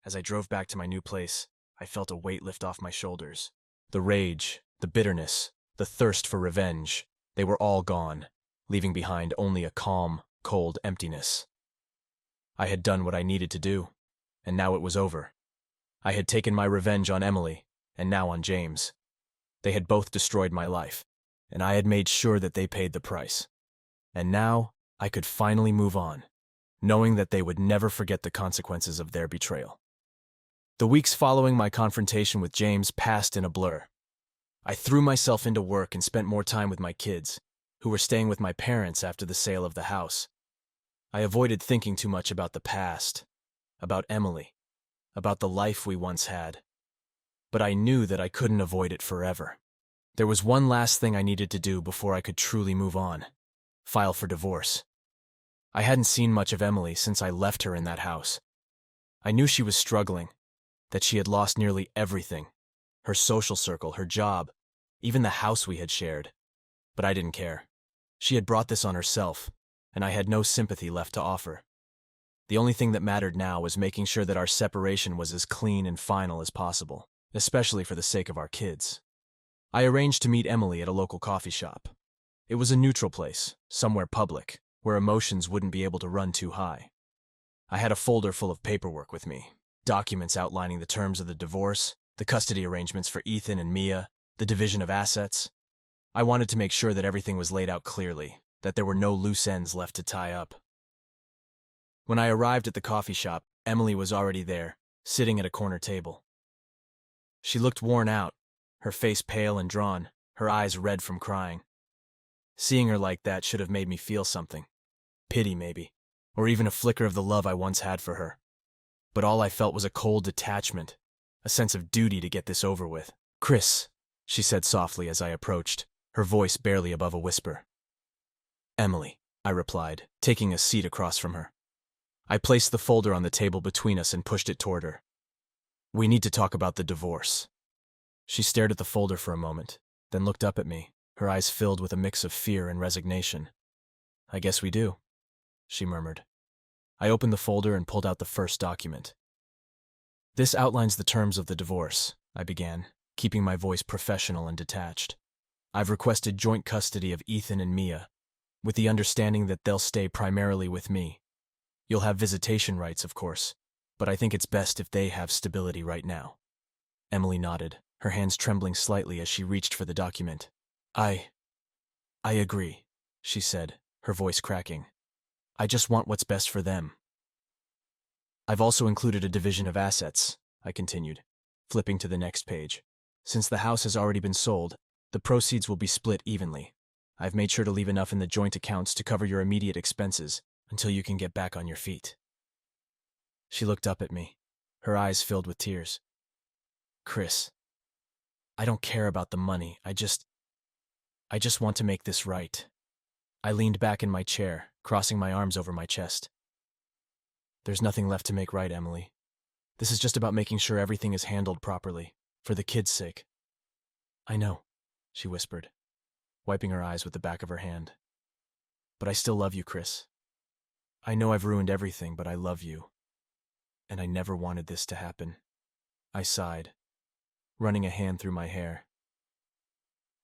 As I drove back to my new place, I felt a weight lift off my shoulders. The rage, the bitterness, the thirst for revenge, they were all gone, leaving behind only a calm, cold emptiness. I had done what I needed to do, and now it was over. I had taken my revenge on Emily, and now on James. They had both destroyed my life, and I had made sure that they paid the price. And now I could finally move on, knowing that they would never forget the consequences of their betrayal. The weeks following my confrontation with James passed in a blur. I threw myself into work and spent more time with my kids, who were staying with my parents after the sale of the house. I avoided thinking too much about the past, about Emily, about the life we once had. But I knew that I couldn't avoid it forever. There was one last thing I needed to do before I could truly move on: file for divorce. I hadn't seen much of Emily since I left her in that house. I knew she was struggling, that she had lost nearly everything: her social circle, her job, even the house we had shared. But I didn't care. She had brought this on herself, and I had no sympathy left to offer. The only thing that mattered now was making sure that our separation was as clean and final as possible, especially for the sake of our kids. I arranged to meet Emily at a local coffee shop. It was a neutral place, somewhere public, where emotions wouldn't be able to run too high. I had a folder full of paperwork with me, documents outlining the terms of the divorce, the custody arrangements for Ethan and Mia, the division of assets. I wanted to make sure that everything was laid out clearly, that there were no loose ends left to tie up. When I arrived at the coffee shop, Emily was already there, sitting at a corner table. She looked worn out, her face pale and drawn, her eyes red from crying. Seeing her like that should have made me feel something. Pity, maybe, or even a flicker of the love I once had for her. But all I felt was a cold detachment, a sense of duty to get this over with. "Chris," she said softly as I approached, her voice barely above a whisper. Emily, I replied, taking a seat across from her. I placed the folder on the table between us and pushed it toward her. We need to talk about the divorce. She stared at the folder for a moment, then looked up at me, her eyes filled with a mix of fear and resignation. I guess we do, she murmured. I opened the folder and pulled out the first document. This outlines the terms of the divorce, I began, keeping my voice professional and detached. I've requested joint custody of Ethan and Mia, with the understanding that they'll stay primarily with me. You'll have visitation rights, of course, but I think it's best if they have stability right now. Emily nodded, her hands trembling slightly as she reached for the document. I agree, she said, her voice cracking. I just want what's best for them. I've also included a division of assets, I continued, flipping to the next page. Since the house has already been sold, the proceeds will be split evenly. I've made sure to leave enough in the joint accounts to cover your immediate expenses until you can get back on your feet. She looked up at me, her eyes filled with tears. Chris, I don't care about the money. I just want to make this right. I leaned back in my chair, crossing my arms over my chest. There's nothing left to make right, Emily. This is just about making sure everything is handled properly, for the kids' sake. I know, she whispered, wiping her eyes with the back of her hand. But I still love you, Chris. I know I've ruined everything, but I love you. And I never wanted this to happen. I sighed, running a hand through my hair.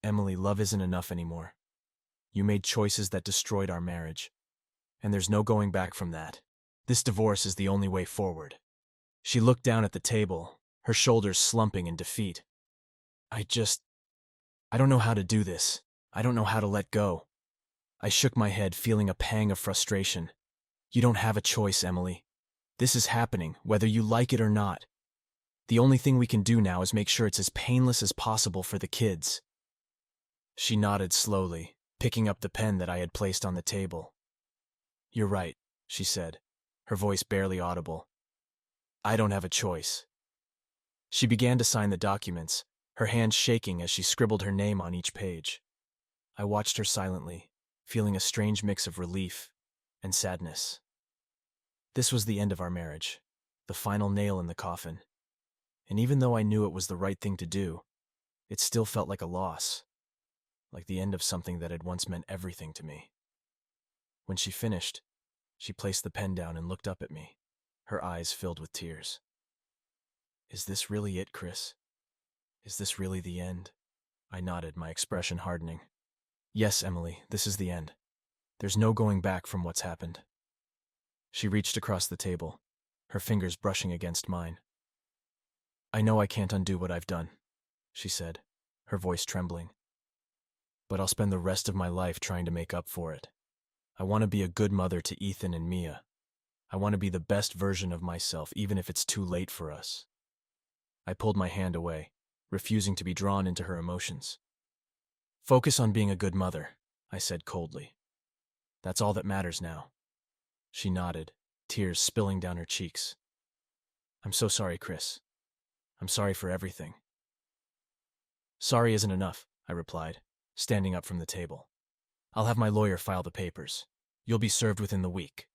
Emily, love isn't enough anymore. You made choices that destroyed our marriage, and there's no going back from that. This divorce is the only way forward. She looked down at the table, her shoulders slumping in defeat. I don't know how to do this. I don't know how to let go. I shook my head, feeling a pang of frustration. You don't have a choice, Emily. This is happening, whether you like it or not. The only thing we can do now is make sure it's as painless as possible for the kids. She nodded slowly, picking up the pen that I had placed on the table. You're right, she said, her voice barely audible. I don't have a choice. She began to sign the documents, her hands shaking as she scribbled her name on each page. I watched her silently, feeling a strange mix of relief and sadness. This was the end of our marriage, the final nail in the coffin. And even though I knew it was the right thing to do, it still felt like a loss, like the end of something that had once meant everything to me. When she finished, she placed the pen down and looked up at me, her eyes filled with tears. Is this really it, Chris? Is this really the end? I nodded, my expression hardening. Yes, Emily, this is the end. There's no going back from what's happened. She reached across the table, her fingers brushing against mine. I know I can't undo what I've done, she said, her voice trembling. But I'll spend the rest of my life trying to make up for it. I want to be a good mother to Ethan and Mia. I want to be the best version of myself, even if it's too late for us. I pulled my hand away, refusing to be drawn into her emotions. Focus on being a good mother, I said coldly. That's all that matters now. She nodded, tears spilling down her cheeks. I'm so sorry, Chris. I'm sorry for everything. Sorry isn't enough, I replied, standing up from the table. I'll have my lawyer file the papers. You'll be served within the week.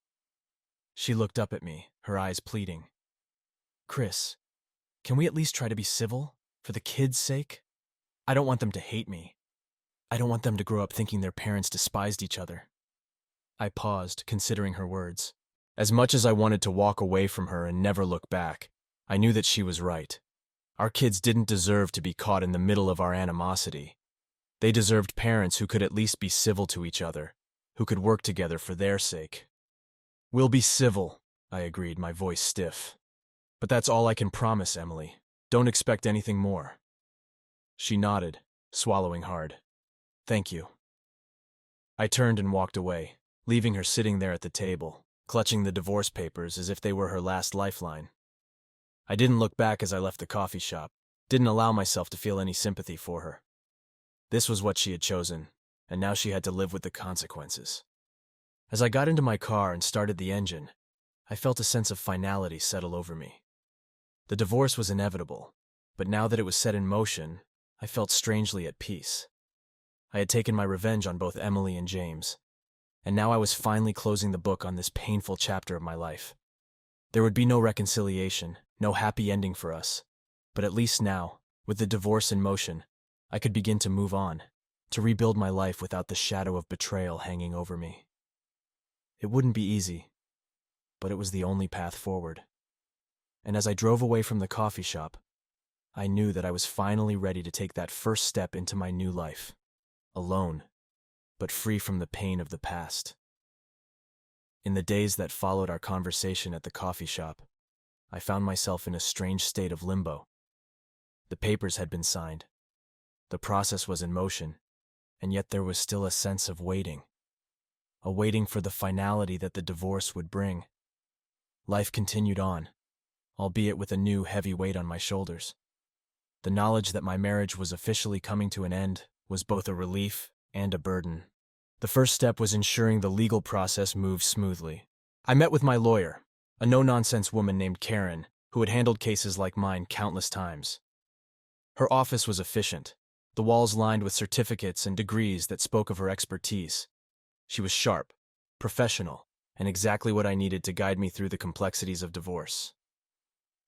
She looked up at me, her eyes pleading. Chris, can we at least try to be civil, for the kids' sake? I don't want them to hate me. I don't want them to grow up thinking their parents despised each other. I paused, considering her words. As much as I wanted to walk away from her and never look back, I knew that she was right. Our kids didn't deserve to be caught in the middle of our animosity. They deserved parents who could at least be civil to each other, who could work together for their sake. We'll be civil, I agreed, my voice stiff. But that's all I can promise, Emily. Don't expect anything more. She nodded, swallowing hard. Thank you. I turned and walked away, leaving her sitting there at the table, clutching the divorce papers as if they were her last lifeline. I didn't look back as I left the coffee shop, didn't allow myself to feel any sympathy for her. This was what she had chosen, and now she had to live with the consequences. As I got into my car and started the engine, I felt a sense of finality settle over me. The divorce was inevitable, but now that it was set in motion, I felt strangely at peace. I had taken my revenge on both Emily and James. and now I was finally closing the book on this painful chapter of my life. There would be no reconciliation, no happy ending for us, but at least now, with the divorce in motion, I could begin to move on, to rebuild my life without the shadow of betrayal hanging over me. It wouldn't be easy, but it was the only path forward. And as I drove away from the coffee shop, I knew that I was finally ready to take that first step into my new life, alone, but free from the pain of the past. In the days that followed our conversation at the coffee shop, I found myself in a strange state of limbo. The papers had been signed. The process was in motion, and yet there was still a sense of waiting. A waiting for the finality that the divorce would bring. Life continued on, albeit with a new heavy weight on my shoulders. The knowledge that my marriage was officially coming to an end was both a relief and a burden. The first step was ensuring the legal process moved smoothly. I met with my lawyer, a no-nonsense woman named Karen, who had handled cases like mine countless times. Her office was efficient, the walls lined with certificates and degrees that spoke of her expertise. She was sharp, professional, and exactly what I needed to guide me through the complexities of divorce.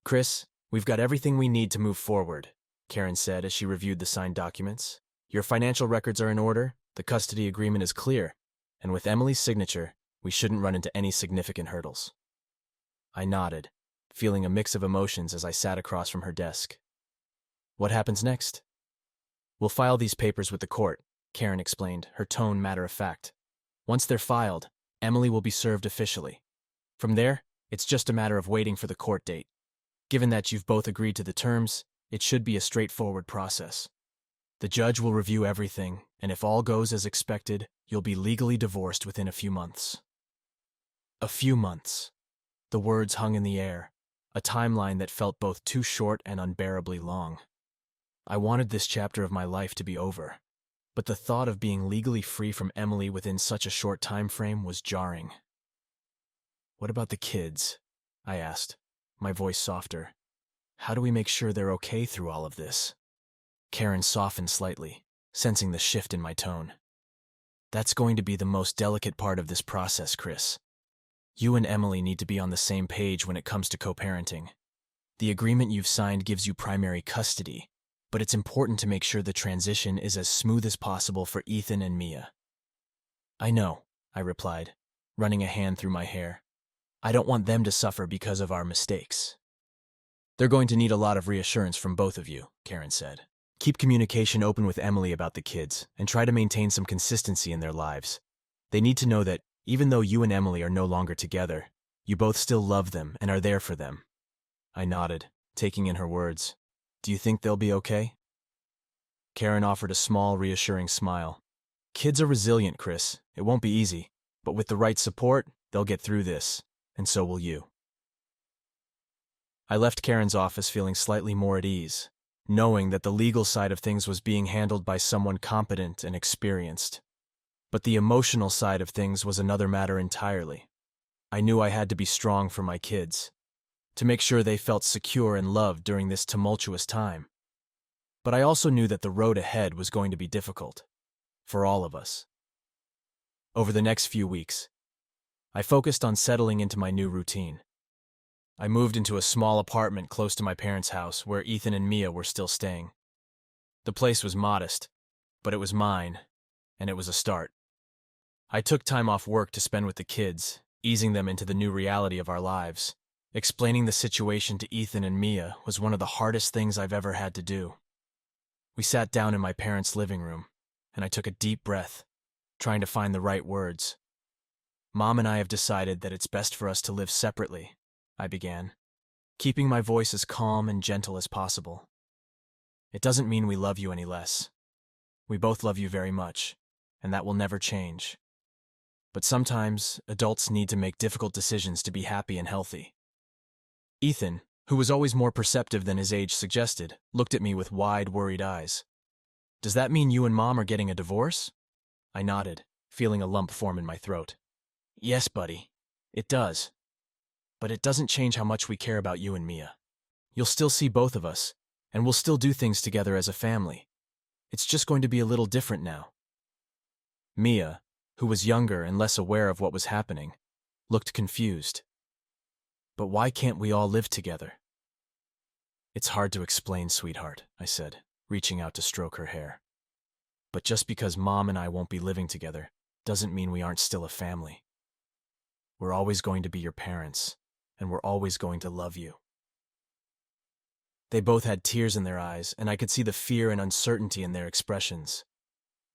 "Chris, we've got everything we need to move forward," Karen said as she reviewed the signed documents. "Your financial records are in order, the custody agreement is clear, and with Emily's signature, we shouldn't run into any significant hurdles." I nodded, feeling a mix of emotions as I sat across from her desk. "What happens next?" "We'll file these papers with the court," Karen explained, her tone matter-of-fact. "Once they're filed, Emily will be served officially. From there, it's just a matter of waiting for the court date. Given that you've both agreed to the terms, it should be a straightforward process. The judge will review everything, and if all goes as expected, you'll be legally divorced within a few months." A few months. The words hung in the air, a timeline that felt both too short and unbearably long. I wanted this chapter of my life to be over, but the thought of being legally free from Emily within such a short time frame was jarring. "What about the kids?" I asked, my voice softer. "How do we make sure they're okay through all of this?" Karen softened slightly, sensing the shift in my tone. "That's going to be the most delicate part of this process, Chris. You and Emily need to be on the same page when it comes to co-parenting. The agreement you've signed gives you primary custody, but it's important to make sure the transition is as smooth as possible for Ethan and Mia." "I know," I replied, running a hand through my hair. "I don't want them to suffer because of our mistakes." "They're going to need a lot of reassurance from both of you," Karen said. "Keep communication open with Emily about the kids, and try to maintain some consistency in their lives. They need to know that, even though you and Emily are no longer together, you both still love them and are there for them." I nodded, taking in her words. "Do you think they'll be okay?" Karen offered a small, reassuring smile. "Kids are resilient, Chris. It won't be easy, but with the right support, they'll get through this, and so will you." I left Karen's office feeling slightly more at ease, knowing that the legal side of things was being handled by someone competent and experienced. But the emotional side of things was another matter entirely. I knew I had to be strong for my kids, to make sure they felt secure and loved during this tumultuous time. But I also knew that the road ahead was going to be difficult, for all of us. Over the next few weeks, I focused on settling into my new routine. I moved into a small apartment close to my parents' house where Ethan and Mia were still staying. The place was modest, but it was mine, and it was a start. I took time off work to spend with the kids, easing them into the new reality of our lives. Explaining the situation to Ethan and Mia was one of the hardest things I've ever had to do. We sat down in my parents' living room, and I took a deep breath, trying to find the right words. "Mom and I have decided that it's best for us to live separately," I began, keeping my voice as calm and gentle as possible. "It doesn't mean we love you any less. We both love you very much, and that will never change. But sometimes, adults need to make difficult decisions to be happy and healthy." Ethan, who was always more perceptive than his age suggested, looked at me with wide, worried eyes. "Does that mean you and Mom are getting a divorce?" I nodded, feeling a lump form in my throat. "Yes, buddy, it does. But it doesn't change how much we care about you and Mia. You'll still see both of us, and we'll still do things together as a family. It's just going to be a little different now." Mia, who was younger and less aware of what was happening, looked confused. "But why can't we all live together?" "It's hard to explain, sweetheart," I said, reaching out to stroke her hair. "But just because Mom and I won't be living together doesn't mean we aren't still a family. We're always going to be your parents, and we're always going to love you." They both had tears in their eyes, and I could see the fear and uncertainty in their expressions.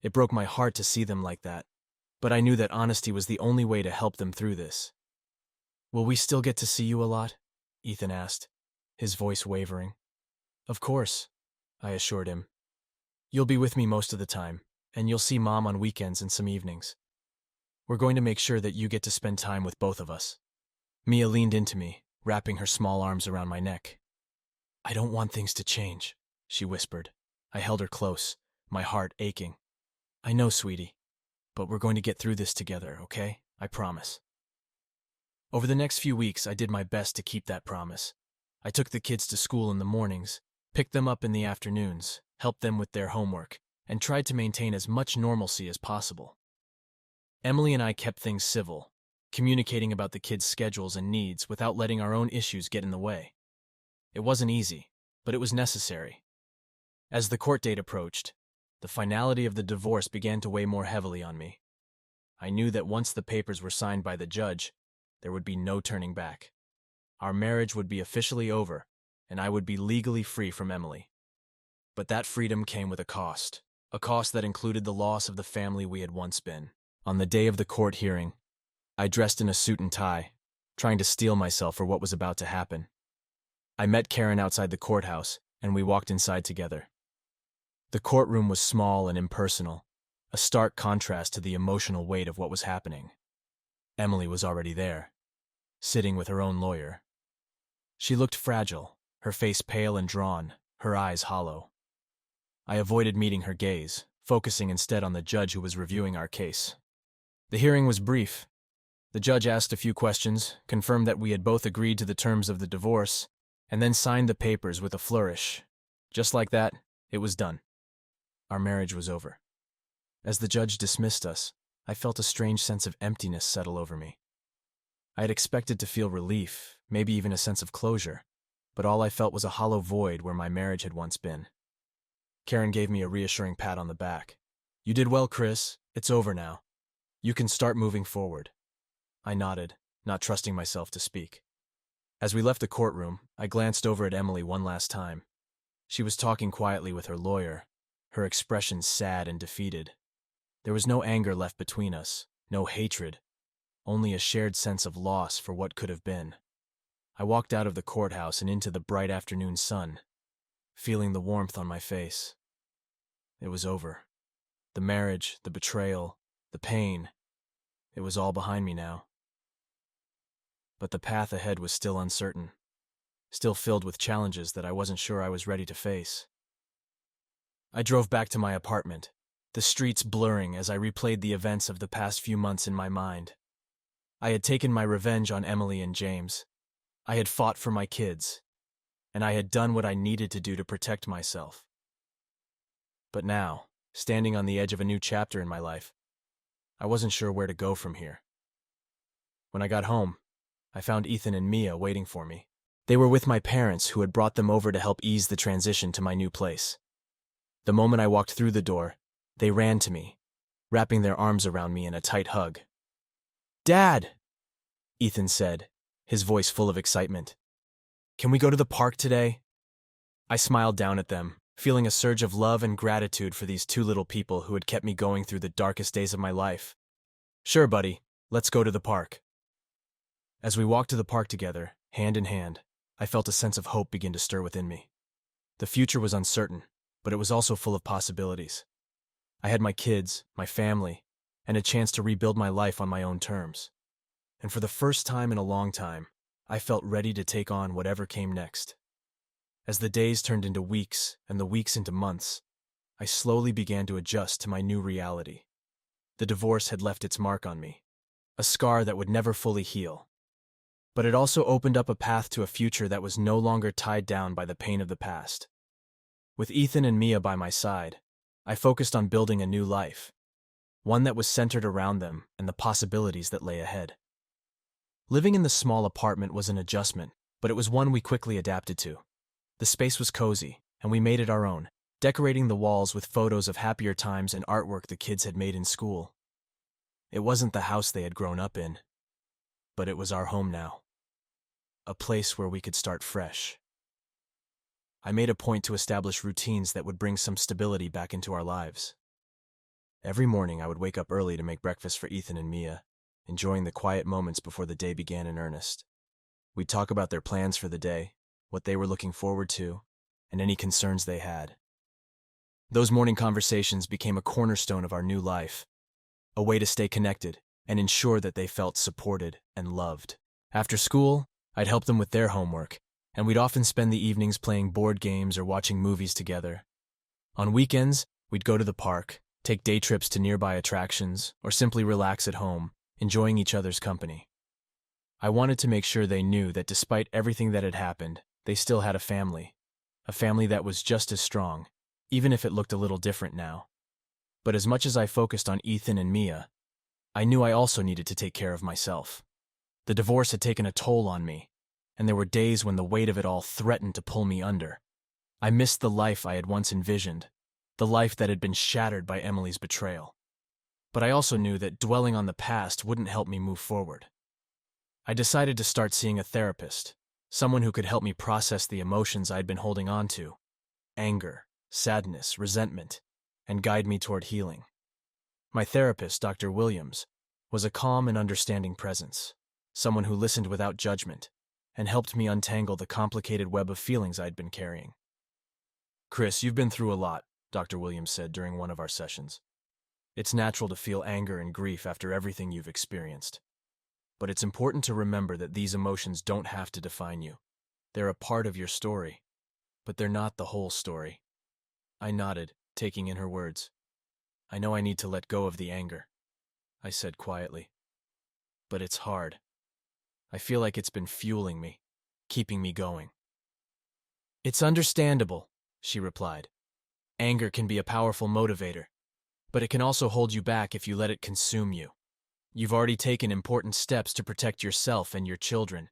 It broke my heart to see them like that, but I knew that honesty was the only way to help them through this. "Will we still get to see you a lot?" Ethan asked, his voice wavering. "Of course," I assured him. "You'll be with me most of the time, and you'll see Mom on weekends and some evenings. We're going to make sure that you get to spend time with both of us." Mia leaned into me, wrapping her small arms around my neck. "I don't want things to change," she whispered. I held her close, my heart aching. "I know, sweetie, but we're going to get through this together, okay? I promise." Over the next few weeks, I did my best to keep that promise. I took the kids to school in the mornings, picked them up in the afternoons, helped them with their homework, and tried to maintain as much normalcy as possible. Emily and I kept things civil, communicating about the kids' schedules and needs without letting our own issues get in the way. It wasn't easy, but it was necessary. As the court date approached, the finality of the divorce began to weigh more heavily on me. I knew that once the papers were signed by the judge, there would be no turning back. Our marriage would be officially over, and I would be legally free from Emily. But that freedom came with a cost that included the loss of the family we had once been. On the day of the court hearing, I dressed in a suit and tie, trying to steel myself for what was about to happen. I met Karen outside the courthouse, and we walked inside together. The courtroom was small and impersonal, a stark contrast to the emotional weight of what was happening. Emily was already there, sitting with her own lawyer. She looked fragile, her face pale and drawn, her eyes hollow. I avoided meeting her gaze, focusing instead on the judge who was reviewing our case. The hearing was brief. The judge asked a few questions, confirmed that we had both agreed to the terms of the divorce, and then signed the papers with a flourish. Just like that, it was done. Our marriage was over. As the judge dismissed us, I felt a strange sense of emptiness settle over me. I had expected to feel relief, maybe even a sense of closure, but all I felt was a hollow void where my marriage had once been. Karen gave me a reassuring pat on the back. "You did well, Chris. It's over now. You can start moving forward." I nodded, not trusting myself to speak. As we left the courtroom, I glanced over at Emily one last time. She was talking quietly with her lawyer, her expression sad and defeated. There was no anger left between us, no hatred, only a shared sense of loss for what could have been. I walked out of the courthouse and into the bright afternoon sun, feeling the warmth on my face. It was over. The marriage, the betrayal, the pain, it was all behind me now. But the path ahead was still uncertain, still filled with challenges that I wasn't sure I was ready to face. I drove back to my apartment, the streets blurring as I replayed the events of the past few months in my mind. I had taken my revenge on Emily and James. I had fought for my kids, and I had done what I needed to do to protect myself. But now, standing on the edge of a new chapter in my life, I wasn't sure where to go from here. When I got home, I found Ethan and Mia waiting for me. They were with my parents, who had brought them over to help ease the transition to my new place. The moment I walked through the door, they ran to me, wrapping their arms around me in a tight hug. "Dad," Ethan said, his voice full of excitement. "Can we go to the park today?" I smiled down at them, feeling a surge of love and gratitude for these two little people who had kept me going through the darkest days of my life. "Sure, buddy, let's go to the park." As we walked to the park together, hand in hand, I felt a sense of hope begin to stir within me. The future was uncertain, but it was also full of possibilities. I had my kids, my family, and a chance to rebuild my life on my own terms. And for the first time in a long time, I felt ready to take on whatever came next. As the days turned into weeks and the weeks into months, I slowly began to adjust to my new reality. The divorce had left its mark on me, a scar that would never fully heal. But it also opened up a path to a future that was no longer tied down by the pain of the past. With Ethan and Mia by my side, I focused on building a new life. one that was centered around them and the possibilities that lay ahead. Living in the small apartment was an adjustment, but it was one we quickly adapted to. The space was cozy, and we made it our own, decorating the walls with photos of happier times and artwork the kids had made in school. It wasn't the house they had grown up in, but it was our home now. A place where we could start fresh. I made a point to establish routines that would bring some stability back into our lives. Every morning I would wake up early to make breakfast for Ethan and Mia, enjoying the quiet moments before the day began in earnest. We'd talk about their plans for the day, what they were looking forward to, and any concerns they had. Those morning conversations became a cornerstone of our new life, a way to stay connected and ensure that they felt supported and loved. After school, I'd help them with their homework, and we'd often spend the evenings playing board games or watching movies together. On weekends, we'd go to the park, take day trips to nearby attractions, or simply relax at home, enjoying each other's company. I wanted to make sure they knew that despite everything that had happened, they still had a family that was just as strong, even if it looked a little different now. But as much as I focused on Ethan and Mia, I knew I also needed to take care of myself. The divorce had taken a toll on me, and there were days when the weight of it all threatened to pull me under. I missed the life I had once envisioned, the life that had been shattered by Emily's betrayal. But I also knew that dwelling on the past wouldn't help me move forward. I decided to start seeing a therapist, someone who could help me process the emotions I'd been holding on to, anger, sadness, resentment, and guide me toward healing. My therapist, Dr. Williams, was a calm and understanding presence, someone who listened without judgment and helped me untangle the complicated web of feelings I'd been carrying. "Chris, you've been through a lot," Dr. Williams said during one of our sessions. "It's natural to feel anger and grief after everything you've experienced. But it's important to remember that these emotions don't have to define you. They're a part of your story, but they're not the whole story." I nodded, taking in her words. "I know I need to let go of the anger," I said quietly. "But it's hard. I feel like it's been fueling me, keeping me going." "It's understandable," she replied. "Anger can be a powerful motivator, but it can also hold you back if you let it consume you. You've already taken important steps to protect yourself and your children.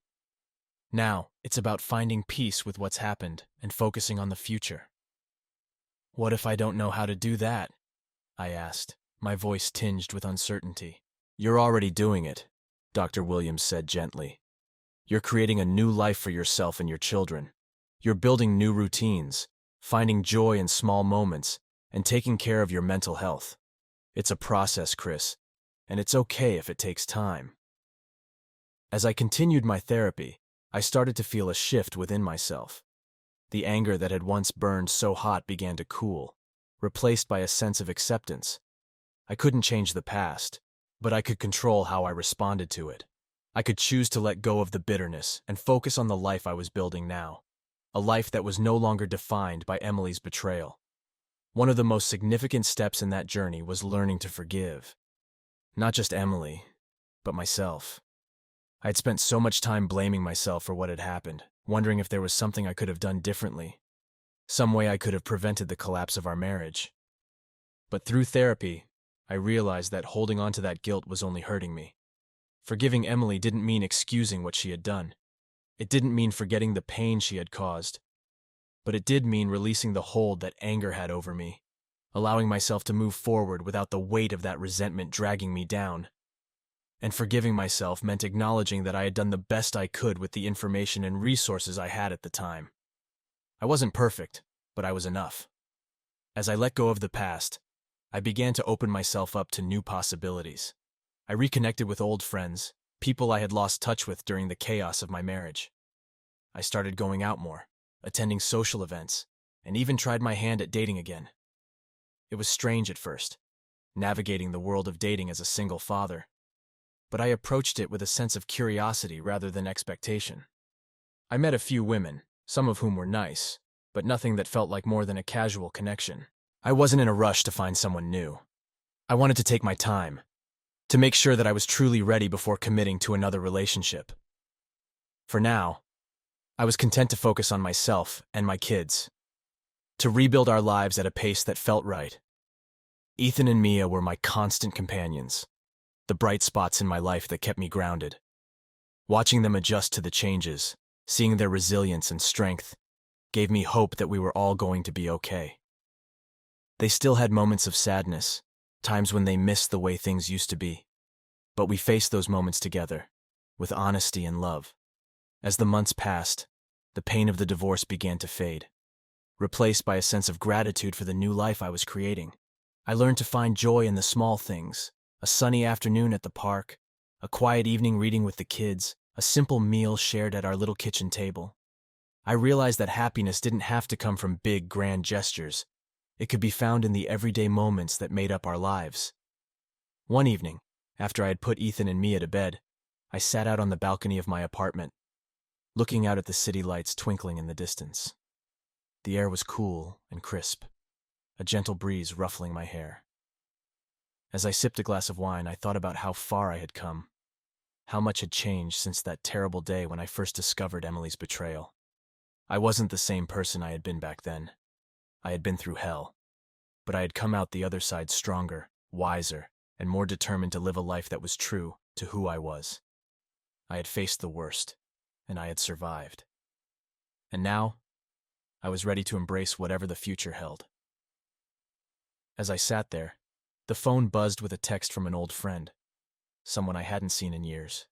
Now, it's about finding peace with what's happened and focusing on the future." "What if I don't know how to do that?" I asked, my voice tinged with uncertainty. "You're already doing it," Dr. Williams said gently. "You're creating a new life for yourself and your children. You're building new routines, finding joy in small moments, and taking care of your mental health. It's a process, Chris, and it's okay if it takes time." As I continued my therapy, I started to feel a shift within myself. The anger that had once burned so hot began to cool, replaced by a sense of acceptance. I couldn't change the past, but I could control how I responded to it. I could choose to let go of the bitterness and focus on the life I was building now, a life that was no longer defined by Emily's betrayal. One of the most significant steps in that journey was learning to forgive. Not just Emily, but myself. I had spent so much time blaming myself for what had happened, wondering if there was something I could have done differently, some way I could have prevented the collapse of our marriage. But through therapy, I realized that holding on to that guilt was only hurting me. Forgiving Emily didn't mean excusing what she had done. It didn't mean forgetting the pain she had caused. But it did mean releasing the hold that anger had over me, allowing myself to move forward without the weight of that resentment dragging me down. And forgiving myself meant acknowledging that I had done the best I could with the information and resources I had at the time. I wasn't perfect, but I was enough. As I let go of the past, I began to open myself up to new possibilities. I reconnected with old friends, people I had lost touch with during the chaos of my marriage. I started going out more, attending social events, and even tried my hand at dating again. It was strange at first, navigating the world of dating as a single father, but I approached it with a sense of curiosity rather than expectation. I met a few women, some of whom were nice, but nothing that felt like more than a casual connection. I wasn't in a rush to find someone new. I wanted to take my time, to make sure that I was truly ready before committing to another relationship. For now, I was content to focus on myself and my kids, to rebuild our lives at a pace that felt right. Ethan and Mia were my constant companions, the bright spots in my life that kept me grounded. Watching them adjust to the changes, seeing their resilience and strength, gave me hope that we were all going to be okay. They still had moments of sadness, times when they missed the way things used to be. But we faced those moments together, with honesty and love. As the months passed, the pain of the divorce began to fade, replaced by a sense of gratitude for the new life I was creating. I learned to find joy in the small things: a sunny afternoon at the park, a quiet evening reading with the kids, a simple meal shared at our little kitchen table. I realized that happiness didn't have to come from big, grand gestures. It could be found in the everyday moments that made up our lives. One evening, after I had put Ethan and Mia to bed, I sat out on the balcony of my apartment, looking out at the city lights twinkling in the distance. The air was cool and crisp, a gentle breeze ruffling my hair. As I sipped a glass of wine, I thought about how far I had come, how much had changed since that terrible day when I first discovered Emily's betrayal. I wasn't the same person I had been back then. I had been through hell, but I had come out the other side stronger, wiser, and more determined to live a life that was true to who I was. I had faced the worst, and I had survived. And now, I was ready to embrace whatever the future held. As I sat there, the phone buzzed with a text from an old friend, someone I hadn't seen in years.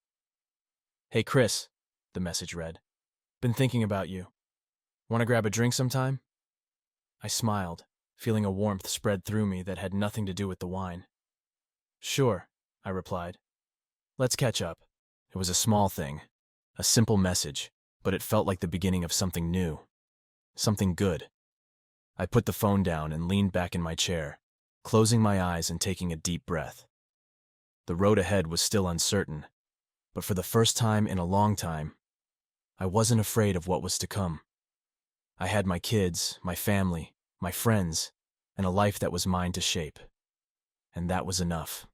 "Hey Chris," the message read. "Been thinking about you. Want to grab a drink sometime?" I smiled, feeling a warmth spread through me that had nothing to do with the wine. "Sure," I replied. "Let's catch up." It was a small thing, a simple message, but it felt like the beginning of something new, something good. I put the phone down and leaned back in my chair, closing my eyes and taking a deep breath. The road ahead was still uncertain, but for the first time in a long time, I wasn't afraid of what was to come. I had my kids, my family, my friends, and a life that was mine to shape. And that was enough.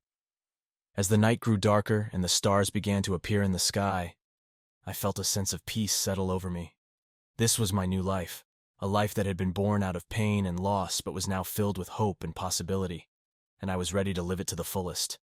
As the night grew darker and the stars began to appear in the sky, I felt a sense of peace settle over me. This was my new life, a life that had been born out of pain and loss but was now filled with hope and possibility, and I was ready to live it to the fullest.